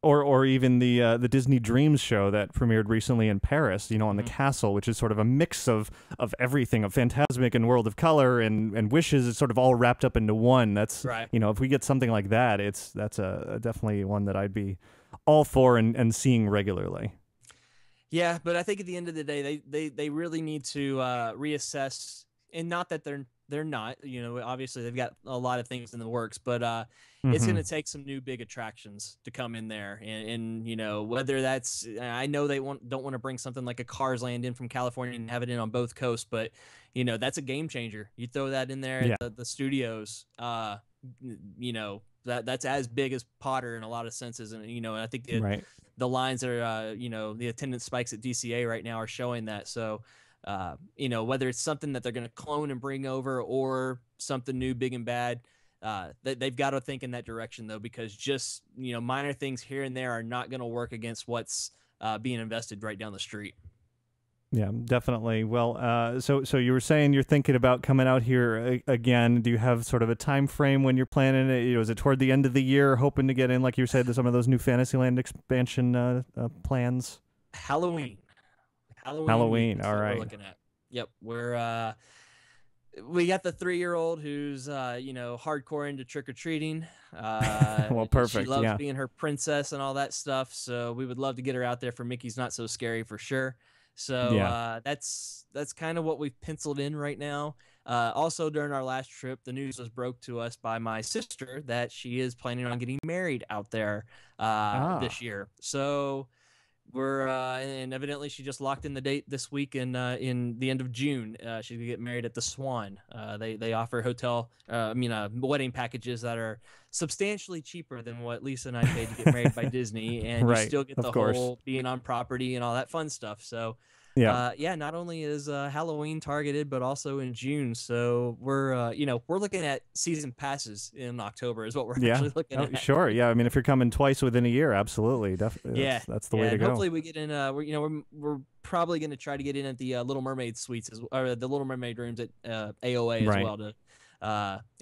Or even the Disney Dreams show that premiered recently in Paris, on the castle, which is sort of a mix of everything, of Fantasmic and World of Color and Wishes. It's sort of all wrapped up into one. That's right. If we get something like that, that's definitely one that I'd be all for and seeing regularly. Yeah, but I think at the end of the day, they really need to reassess, and not that they're not, obviously they've got a lot of things in the works, but it's going to take some new big attractions to come in there. And whether that's, I know they don't want to bring something like a Cars Land in from California and have it in on both coasts, but that's a game changer. You throw that in there at the studios, that's as big as Potter in a lot of senses. And, I think the lines that are, the attendance spikes at DCA right now are showing that. So, whether it's something that they're going to clone and bring over or something new, big and bad, they've got to think in that direction, though, because just, minor things here and there are not going to work against what's being invested right down the street. Yeah, definitely. Well, so you were saying you're thinking about coming out here again. Do you have sort of a time frame when you're planning it? Is it toward the end of the year, hoping to get in, like you said, some of those new Fantasyland expansion plans? Halloween. All right. We're looking at. Yep, we got the 3-year-old who's hardcore into trick or treating. Well, perfect. She loves being her princess and all that stuff. So we would love to get her out there for Mickey's Not So Scary for sure. So that's kind of what we've penciled in right now. Also, during our last trip, the news was broke to us by my sister that she is planning on getting married out there this year. So we're and evidently she just locked in the date this week in the end of June. She's gonna get married at the Swan. They offer wedding packages that are substantially cheaper than what Lisa and I paid to get married by Disney, and you still get the whole being on property and all that fun stuff. So not only is Halloween targeted, but also in June. So we're looking at season passes in October is what we're actually looking at. Sure, yeah. I mean, if you're coming twice within a year, absolutely, definitely. That's the way to go. Hopefully, we get in. We're probably going to try to get in at the Little Mermaid suites or the Little Mermaid rooms at AOA as well to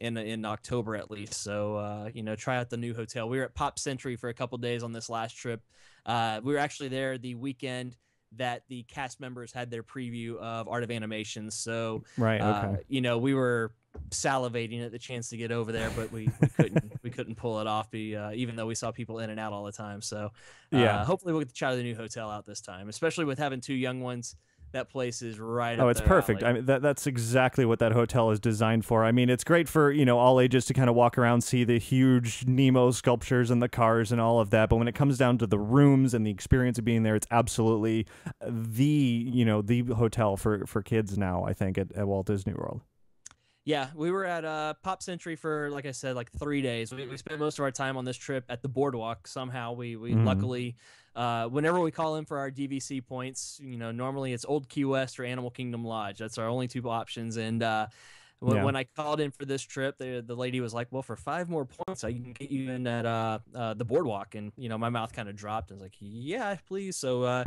in October at least. So try out the new hotel. We were at Pop Century for a couple days on this last trip. We were actually there the weekend that the cast members had their preview of Art of Animation. So we were salivating at the chance to get over there, but we couldn't pull it off even though we saw people in and out all the time. So hopefully we'll get to try the new hotel out this time, especially with having 2 young ones. that place is right Oh, up it's their perfect. alley. I mean, that's exactly what that hotel is designed for. I mean, it's great for, all ages to kind of walk around, see the huge Nemo sculptures and the cars and all of that. But when it comes down to the rooms and the experience of being there, it's absolutely the hotel for kids now, I think, at Walt Disney World. Yeah, we were at Pop Century for, like I said, like 3 days. We spent most of our time on this trip at the boardwalk. Somehow we luckily, whenever we call in for our DVC points, normally it's Old Key West or Animal Kingdom Lodge. That's our only two options. And when I called in for this trip, the lady was like, well, for 5 more points, I can get you in at the boardwalk. And, my mouth kind of dropped. I was like, yeah, please. So,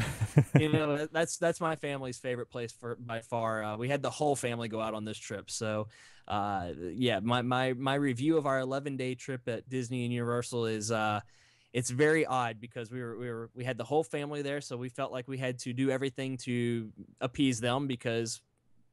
that's my family's favorite place by far. We had the whole family go out on this trip. So, my review of our 11-day trip at Disney and Universal is it's very odd because we had the whole family there. So we felt like we had to do everything to appease them because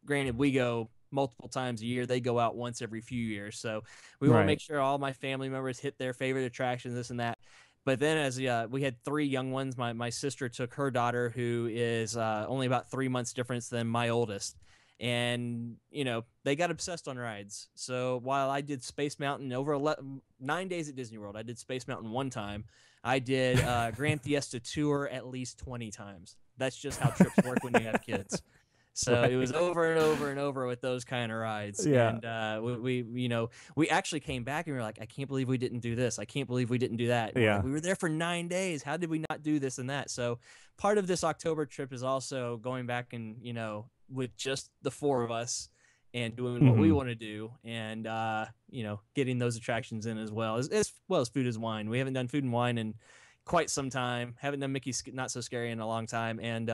granted, we go multiple times a year. They go out once every few years. So we want to make sure all my family members hit their favorite attractions, this and that. But then as we had 3 young ones, my sister took her daughter, who is only about 3 months difference than my oldest. And, they got obsessed on rides. So while I did Space Mountain over 9 days at Disney World, I did Space Mountain 1 time. I did Grand Fiesta Tour at least 20 times. That's just how trips work when you have kids. So It was over and over and over with those kind of rides. Yeah. And we actually came back and we were like, I can't believe we didn't do this. I can't believe we didn't do that. Yeah. Like, we were there for 9 days. How did we not do this and that? So part of this October trip is also going back and, with just the 4 of us and doing what we want to do and, getting those attractions in as well as Food is Wine. We haven't done Food and Wine in quite some time. Haven't done Mickey's Not So Scary in a long time. And,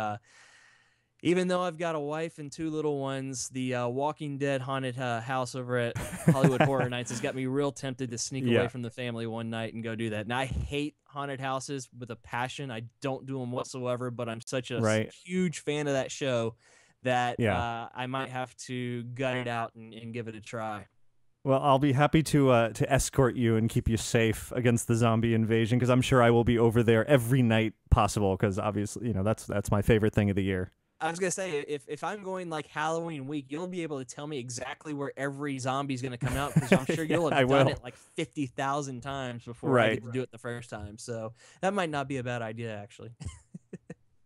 even though I've got a wife and 2 little ones, the Walking Dead haunted house over at Hollywood Horror Nights has got me real tempted to sneak away from the family one night and go do that. And I hate haunted houses with a passion. I don't do them whatsoever, but I'm such a huge fan of that show that I might have to gut it out and give it a try. Well, I'll be happy to escort you and keep you safe against the zombie invasion, because I'm sure I will be over there every night possible, because obviously, that's my favorite thing of the year. I was going to say, if I'm going like Halloween week, you'll be able to tell me exactly where every zombie's going to come out, because I'm sure you'll have done it like 50,000 times before I get to do it the first time. So that might not be a bad idea, actually.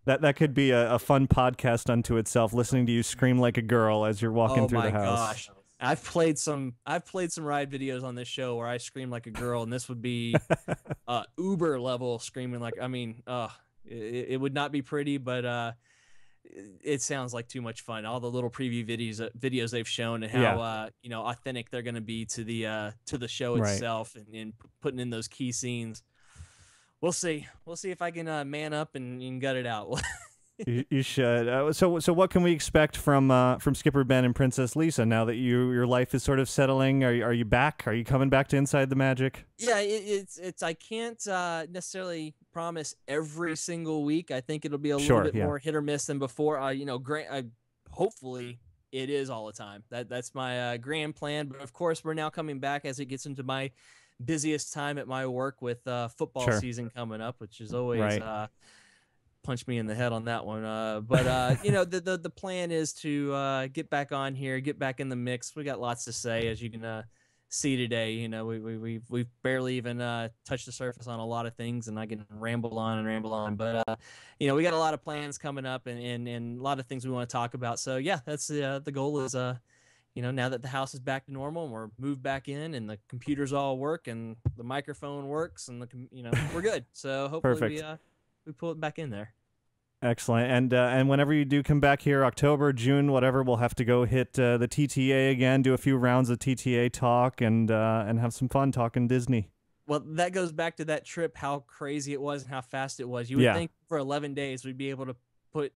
That could be a fun podcast unto itself, listening to you scream like a girl as you're walking through the house. Oh my gosh. I've played some ride videos on this show where I scream like a girl, and this would be Uber level screaming like, it would not be pretty, but it sounds like too much fun. All the little preview videos they've shown and how authentic they're going to be to the show itself and putting in those key scenes. We'll see if I can man up and gut it out. You should. So what can we expect from Skipper Ben and Princess Lisa now that your life is sort of settling? Are you back? Are you coming back to Inside the Magic? Yeah, it's I can't necessarily promise every single week. I think it'll be a little bit more hit or miss than before. Hopefully it is all the time. That's my grand plan. But of course, we're now coming back as it gets into my busiest time at my work with football season coming up, which is always punch me in the head on that one. But the plan is to get back on here, get back in the mix. We got lots to say, as you can see today. We've barely even touched the surface on a lot of things, and I can ramble on. But we got a lot of plans coming up and a lot of things we want to talk about. So yeah, that's the goal is now that the house is back to normal and we're moved back in and the computers all work and the microphone works and we're good. So hopefully we pull it back in there. Excellent. And whenever you do come back here, October, June, whatever, we'll have to go hit the TTA again, do a few rounds of TTA talk, and have some fun talking Disney. Well, that goes back to that trip, how crazy it was and how fast it was. You would think for 11 days we'd be able to put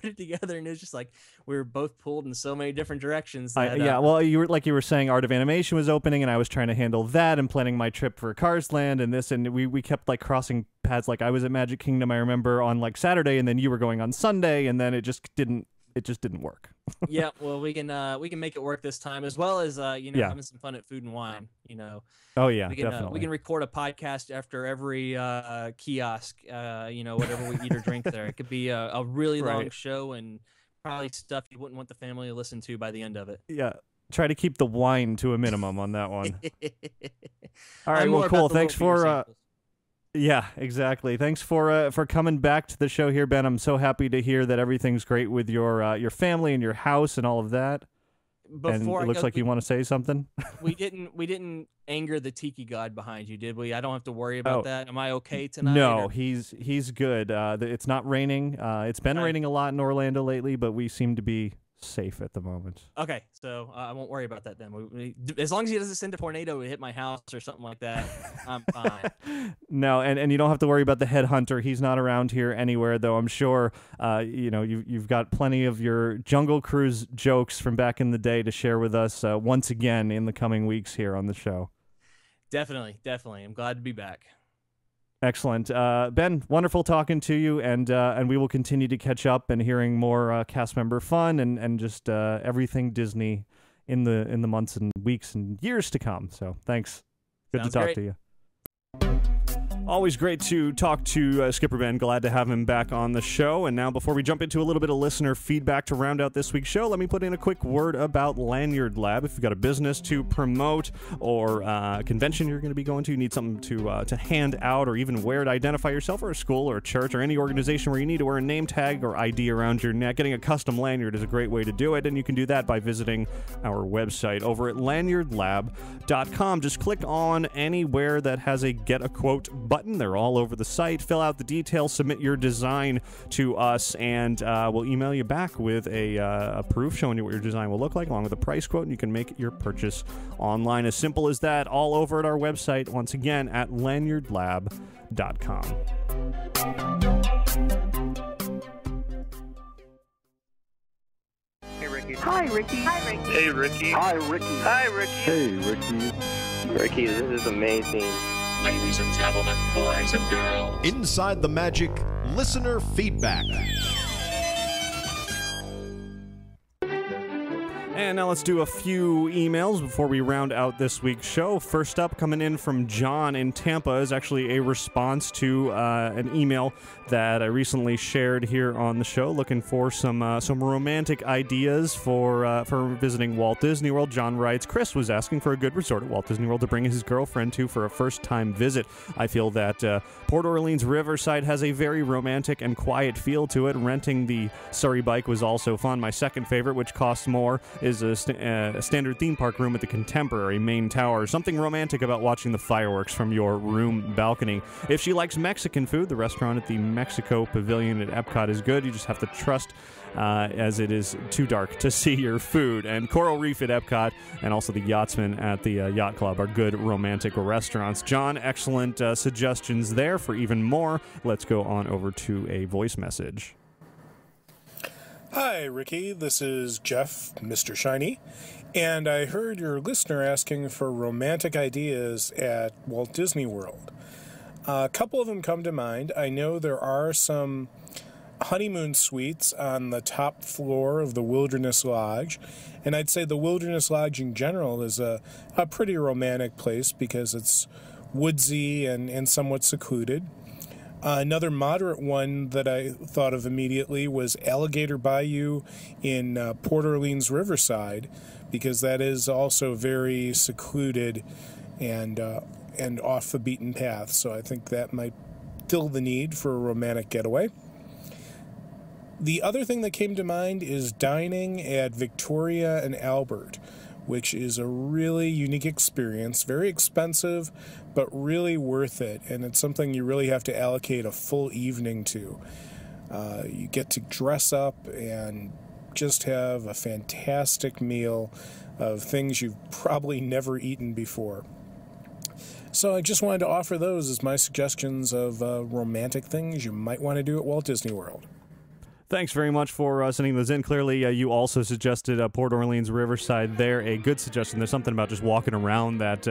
it together, and it's just like we were both pulled in so many different directions. Well, you were saying Art of Animation was opening, and I was trying to handle that and planning my trip for Cars Land and this, and we kept like crossing paths. Like I was at Magic Kingdom, I remember, on like Saturday, and then you were going on Sunday, and then it just didn't work. Yeah, well, we can make it work this time, as well as having some fun at Food and Wine. Oh yeah, we can record a podcast after every kiosk. Whatever we eat or drink there. It could be a really long show and Probably stuff you wouldn't want the family to listen to by the end of it. Yeah. Try to keep the wine to a minimum on that one. All right, I'm well, more cool. about the Thanks little beer for samples. yeah, exactly. Thanks for coming back to the show here, Ben. I'm so happy to hear that everything's great with your family and your house and all of that. And Before it looks like you want to say something. we didn't anger the tiki god behind you, did we? I don't have to worry about Oh. that. Am I okay tonight? No, or- he's good. It's not raining. It's been Okay. raining a lot in Orlando lately, but we seem to be safe at the moment. Okay, so I won't worry about that then. As long as he doesn't send a tornado to hit my house or something like that, I'm fine. No, and you don't have to worry about the headhunter. He's not around here anywhere, though. I'm sure you've got plenty of your Jungle Cruise jokes from back in the day to share with us once again in the coming weeks here on the show. Definitely. I'm glad to be back. Excellent. Ben, wonderful talking to you, and we will continue to catch up and hearing more cast member fun and just everything Disney in the months and weeks and years to come. So thanks. Good Sounds to talk great. to you. Always great to talk to Skipper Ben. Glad to have him back on the show. And now, before we jump into a little bit of listener feedback to round out this week's show, let me put in a quick word about Lanyard Lab. If you've got a business to promote or a convention you're going to be going to, you need something to hand out or even wear to identify yourself, or a school or a church or any organization where you need to wear a name tag or ID around your neck, getting a custom lanyard is a great way to do it. And you can do that by visiting our website over at lanyardlab.com. Just click on anywhere that has a Get a Quote button. They're all over the site. Fill out the details, submit your design to us, and we'll email you back with a proof showing you what your design will look like, along with a price quote, and you can make your purchase online. As simple as that, all over at our website, once again, at lanyardlab.com. Hey, Ricky. Hi, Ricky. Hi, Ricky. Hey, Ricky. Hi, Ricky. Hi, Ricky. Hey, Ricky. Ricky, this is amazing. Ladies and gentlemen, boys and girls. Inside the Magic listener feedback. And now let's do a few emails before we round out this week's show. First up, coming in from John in Tampa, is actually a response to an email that I recently shared here on the show, looking for some romantic ideas for visiting Walt Disney World. John writes, Chris was asking for a good resort at Walt Disney World to bring his girlfriend to for a first-time visit. I feel that Port Orleans Riverside has a very romantic and quiet feel to it. Renting the Surrey bike was also fun. My second favorite, which costs more, is a standard theme park room at the Contemporary main tower. Something romantic about watching the fireworks from your room balcony. If she likes Mexican food, the restaurant at the Mexico Pavilion at Epcot is good. You just have to trust as it is too dark to see your food. And Coral Reef at Epcot and also the Yachtsman at the Yacht Club are good romantic restaurants. John, excellent suggestions there. For even more, let's go on over to a voice message. Hi, Ricky. This is Jeff, Mr. Shiny, and I heard your listener asking for romantic ideas at Walt Disney World. A couple of them come to mind. I know there are some honeymoon suites on the top floor of the Wilderness Lodge, and I'd say the Wilderness Lodge in general is a pretty romantic place because it's woodsy and somewhat secluded. Another moderate one that I thought of immediately was Alligator Bayou in Port Orleans Riverside, because that is also very secluded and off the beaten path. So I think that might fill the need for a romantic getaway. The other thing that came to mind is dining at Victoria and Albert, which is a really unique experience, very expensive, but really worth it. And it's something you really have to allocate a full evening to. You get to dress up and just have a fantastic meal of things you've probably never eaten before. So I just wanted to offer those as my suggestions of romantic things you might want to do at Walt Disney World. Thanks very much for sending those in. Clearly, you also suggested Port Orleans Riverside there. A good suggestion. There's something about just walking around that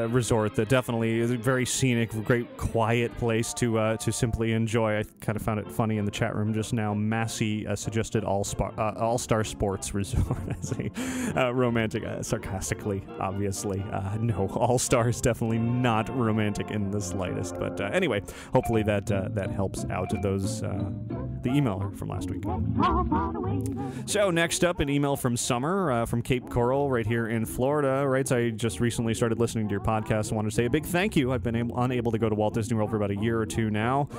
resort that definitely is a very scenic, great, quiet place to simply enjoy. I kind of found it funny in the chat room just now. Massey suggested All-Star Sports Resort as a romantic, sarcastically, obviously. No, All-Star is definitely not romantic in the slightest. But anyway, hopefully that helps out those the emailer from last week. So next up, an email from Summer from Cape Coral right here in Florida. Writes, I just recently started listening to your podcast and wanted to say a big thank you. I've been unable to go to Walt Disney World for about a year or two now.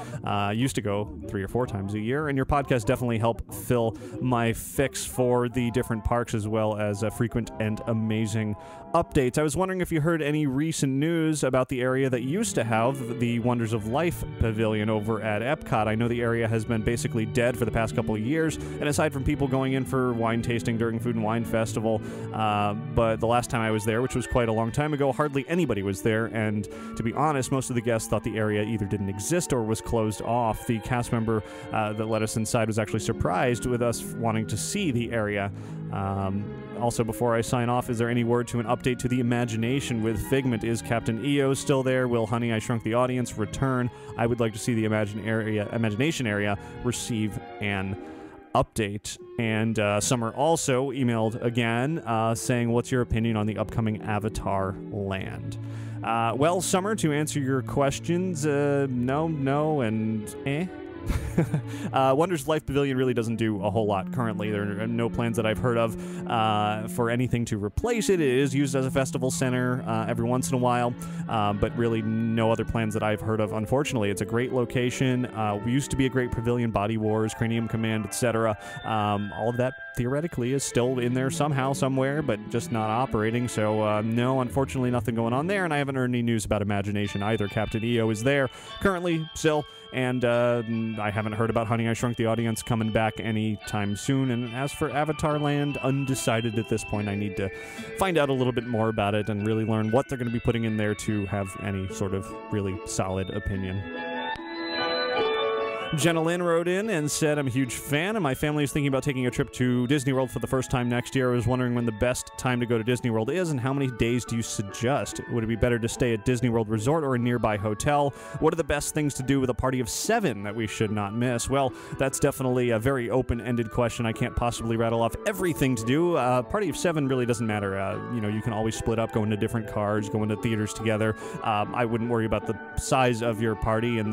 Used to go 3 or 4 times a year, and your podcast definitely helped fill my fix for the different parks as well as frequent and amazing updates. I was wondering if you heard any recent news about the area that used to have the Wonders of Life Pavilion over at Epcot. I know the area has been basically dead for the past couple of years, and aside from people going in for wine tasting during Food and Wine Festival, but the last time I was there, which was quite a long time ago, hardly anybody was there, and to be honest, most of the guests thought the area either didn't exist or was closed off. The cast member that let us inside was actually surprised with us wanting to see the area. Also, before I sign off, is there any word to an update to the Imagination with Figment? Is Captain EO still there? Will Honey, I Shrunk the Audience return? I would like to see the Imagination area receive an update. And Summer also emailed again saying, what's your opinion on the upcoming Avatar Land? Well, Summer, to answer your questions, no, and eh. Wonders of Life Pavilion really doesn't do a whole lot currently. There are no plans that I've heard of for anything to replace it. It is used as a festival center every once in a while, but really no other plans that I've heard of, unfortunately. It's a great location. We used to be a great pavilion, Body Wars, Cranium Command, etc. All of that theoretically is still in there somehow, somewhere, but just not operating. So no, unfortunately, nothing going on there, and I haven't heard any news about Imagination either. Captain EO is there currently still, and I haven't heard about Honey, I Shrunk the Audience coming back anytime soon. And as for Avatar Land, undecided at this point. I need to find out a little bit more about it and really learn what they're going to be putting in there to have any sort of really solid opinion. Jenna Lynn wrote in and said, I'm a huge fan, and my family is thinking about taking a trip to Disney World for the first time next year. I was wondering when the best time to go to Disney World is, and how many days do you suggest? Would it be better to stay at Disney World Resort or a nearby hotel? What are the best things to do with a party of 7 that we should not miss? Well, that's definitely a very open-ended question. I can't possibly rattle off everything to do. Party of 7 really doesn't matter. You can always split up, go into different cars, go into theaters together. I wouldn't worry about the size of your party, and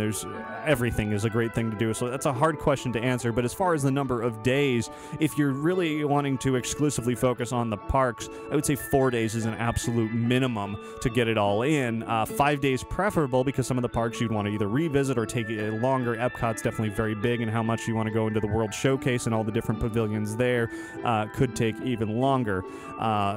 everything is a great thing to do. So that's a hard question to answer. But as far as the number of days, if you're really wanting to exclusively focus on the parks, I would say 4 days is an absolute minimum to get it all in. 5 days preferable, because some of the parks you'd want to either revisit or take it longer. Epcot's definitely very big, and how much you want to go into the World Showcase and all the different pavilions there could take even longer.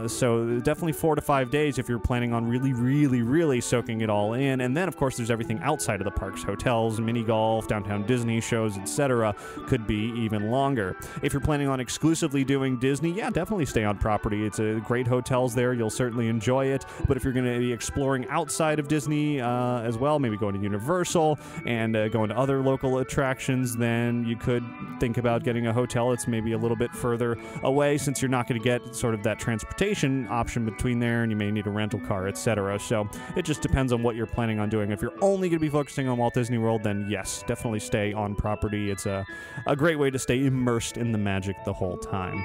So definitely 4 to 5 days if you're planning on really, really, really soaking it all in. And then, of course, there's everything outside of the parks. Hotels, mini golf, downtown Disney shows, etc. could be even longer. If you're planning on exclusively doing Disney, yeah, definitely stay on property. It's a great hotels there. You'll certainly enjoy it. But if you're going to be exploring outside of Disney as well, maybe going to Universal and going to other local attractions, then you could think about getting a hotel that's maybe a little bit further away, since you're not going to get sort of that transportation option between there, and you may need a rental car, etc. So it just depends on what you're planning on doing. If you're only going to be focusing on Walt Disney World, then yes, definitely stay on property. It's a great way to stay immersed in the magic the whole time.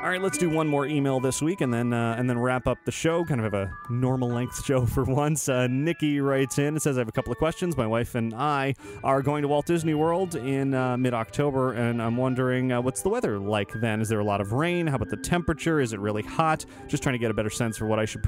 All right, let's do one more email this week and then wrap up the show. Kind of have a normal length show for once. Nikki writes in. It says, I have a couple of questions. My wife and I are going to Walt Disney World in mid-October, and I'm wondering what's the weather like then? Is there a lot of rain? How about the temperature? Is it really hot? Just trying to get a better sense for what I should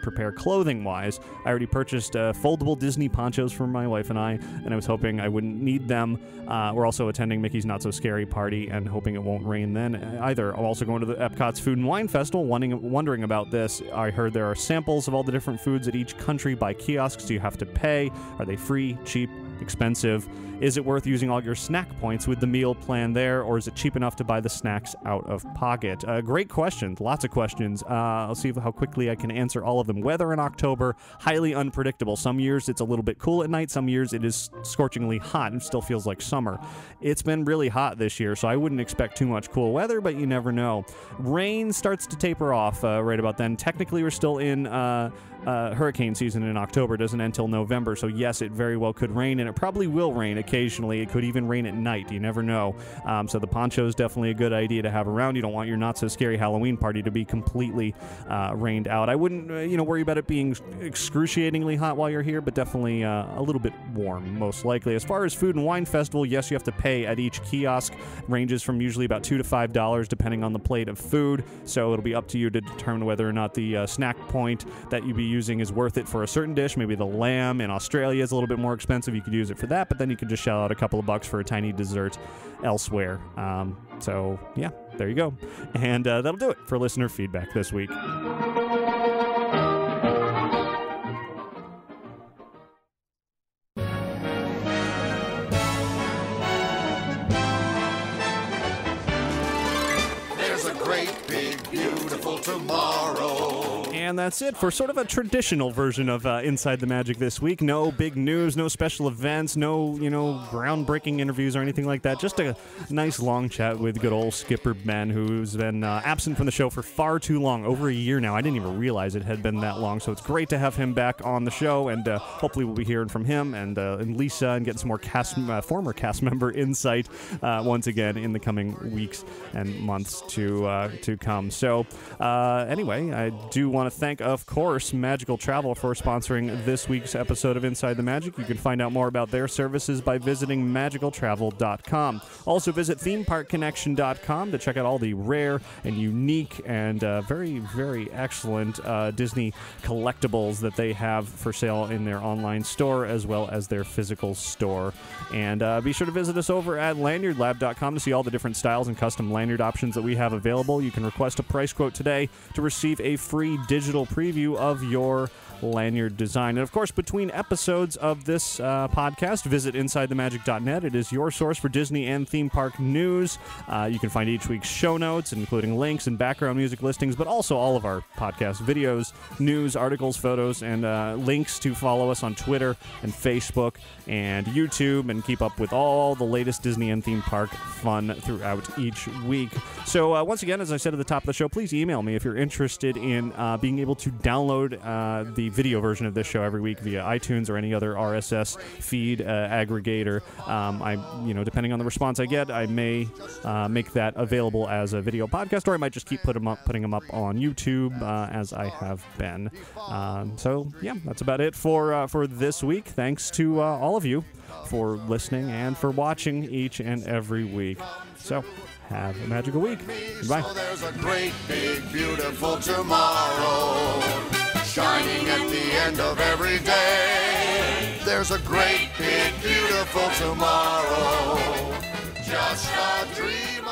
prepare clothing-wise. I already purchased foldable Disney ponchos for my wife and I was hoping I wouldn't need them. We're also attending Mickey's Not So Scary Party and hoping it won't rain then either. I'm also going to the Epcot's Food and Wine Festival, wondering about this. I heard there are samples of all the different foods at each country by kiosks. Do you have to pay? Are they free, cheap, expensive? Is it worth using all your snack points with the meal plan there, or is it cheap enough to buy the snacks out of pocket? Great questions. Lots of questions. I'll see how quickly I can answer all of them. Weather in October, highly unpredictable. Some years it's a little bit cool at night. Some years it is scorchingly hot and still feels like summer. It's been really hot this year, so I wouldn't expect too much cool weather, but you never know. Rain starts to taper off right about then. Technically, we're still in hurricane season in October. Doesn't end until November, so yes, it very well could rain, and it It probably will rain occasionally. It could even rain at night. You never know. So the poncho is definitely a good idea to have around. You don't want your not-so-scary Halloween party to be completely rained out. I wouldn't worry about it being excruciatingly hot while you're here, but definitely a little bit warm, most likely. As far as Food and Wine Festival, yes, you have to pay at each kiosk. Ranges from usually about $2 to $5, depending on the plate of food. So it'll be up to you to determine whether or not the snack point that you'd be using is worth it for a certain dish. Maybe the lamb in Australia is a little bit more expensive. You could use it for that, but then you could just shell out a couple of bucks for a tiny dessert elsewhere. So, yeah, there you go. And that'll do it for listener feedback this week. And that's it for sort of a traditional version of Inside the Magic this week. No big news, no special events, no, groundbreaking interviews or anything like that. Just a nice long chat with good old Skipper Ben, who's been absent from the show for far too long, over a year now. I didn't even realize it had been that long, so it's great to have him back on the show, and hopefully we'll be hearing from him and Lisa and getting some more former cast member insight once again in the coming weeks and months to come. So anyway, I do want to thank, of course, Magical Travel for sponsoring this week's episode of Inside the Magic. You can find out more about their services by visiting magicaltravel.com. Also visit themeparkconnection.com to check out all the rare and unique and very, very excellent Disney collectibles that they have for sale in their online store as well as their physical store. And be sure to visit us over at lanyardlab.com to see all the different styles and custom lanyard options that we have available. You can request a price quote today to receive a free digital preview of your lanyard design. And of course, between episodes of this podcast, visit InsideTheMagic.net. It is your source for Disney and theme park news. You can find each week's show notes, including links and background music listings, but also all of our podcast videos, news, articles, photos, and links to follow us on Twitter and Facebook and YouTube and keep up with all the latest Disney and theme park fun throughout each week. So once again, as I said at the top of the show, please email me if you're interested in being able to download the video version of this show every week via iTunes or any other RSS feed aggregator. Depending on the response I get, I may make that available as a video podcast, or I might just keep putting them up on YouTube as I have been. So yeah, that's about it for this week. Thanks to all of you for listening and for watching each and every week. So have a magical week. Goodbye. So there's a great, big, beautiful tomorrow shining at the end of every day. There's a great, big, beautiful tomorrow, just a dream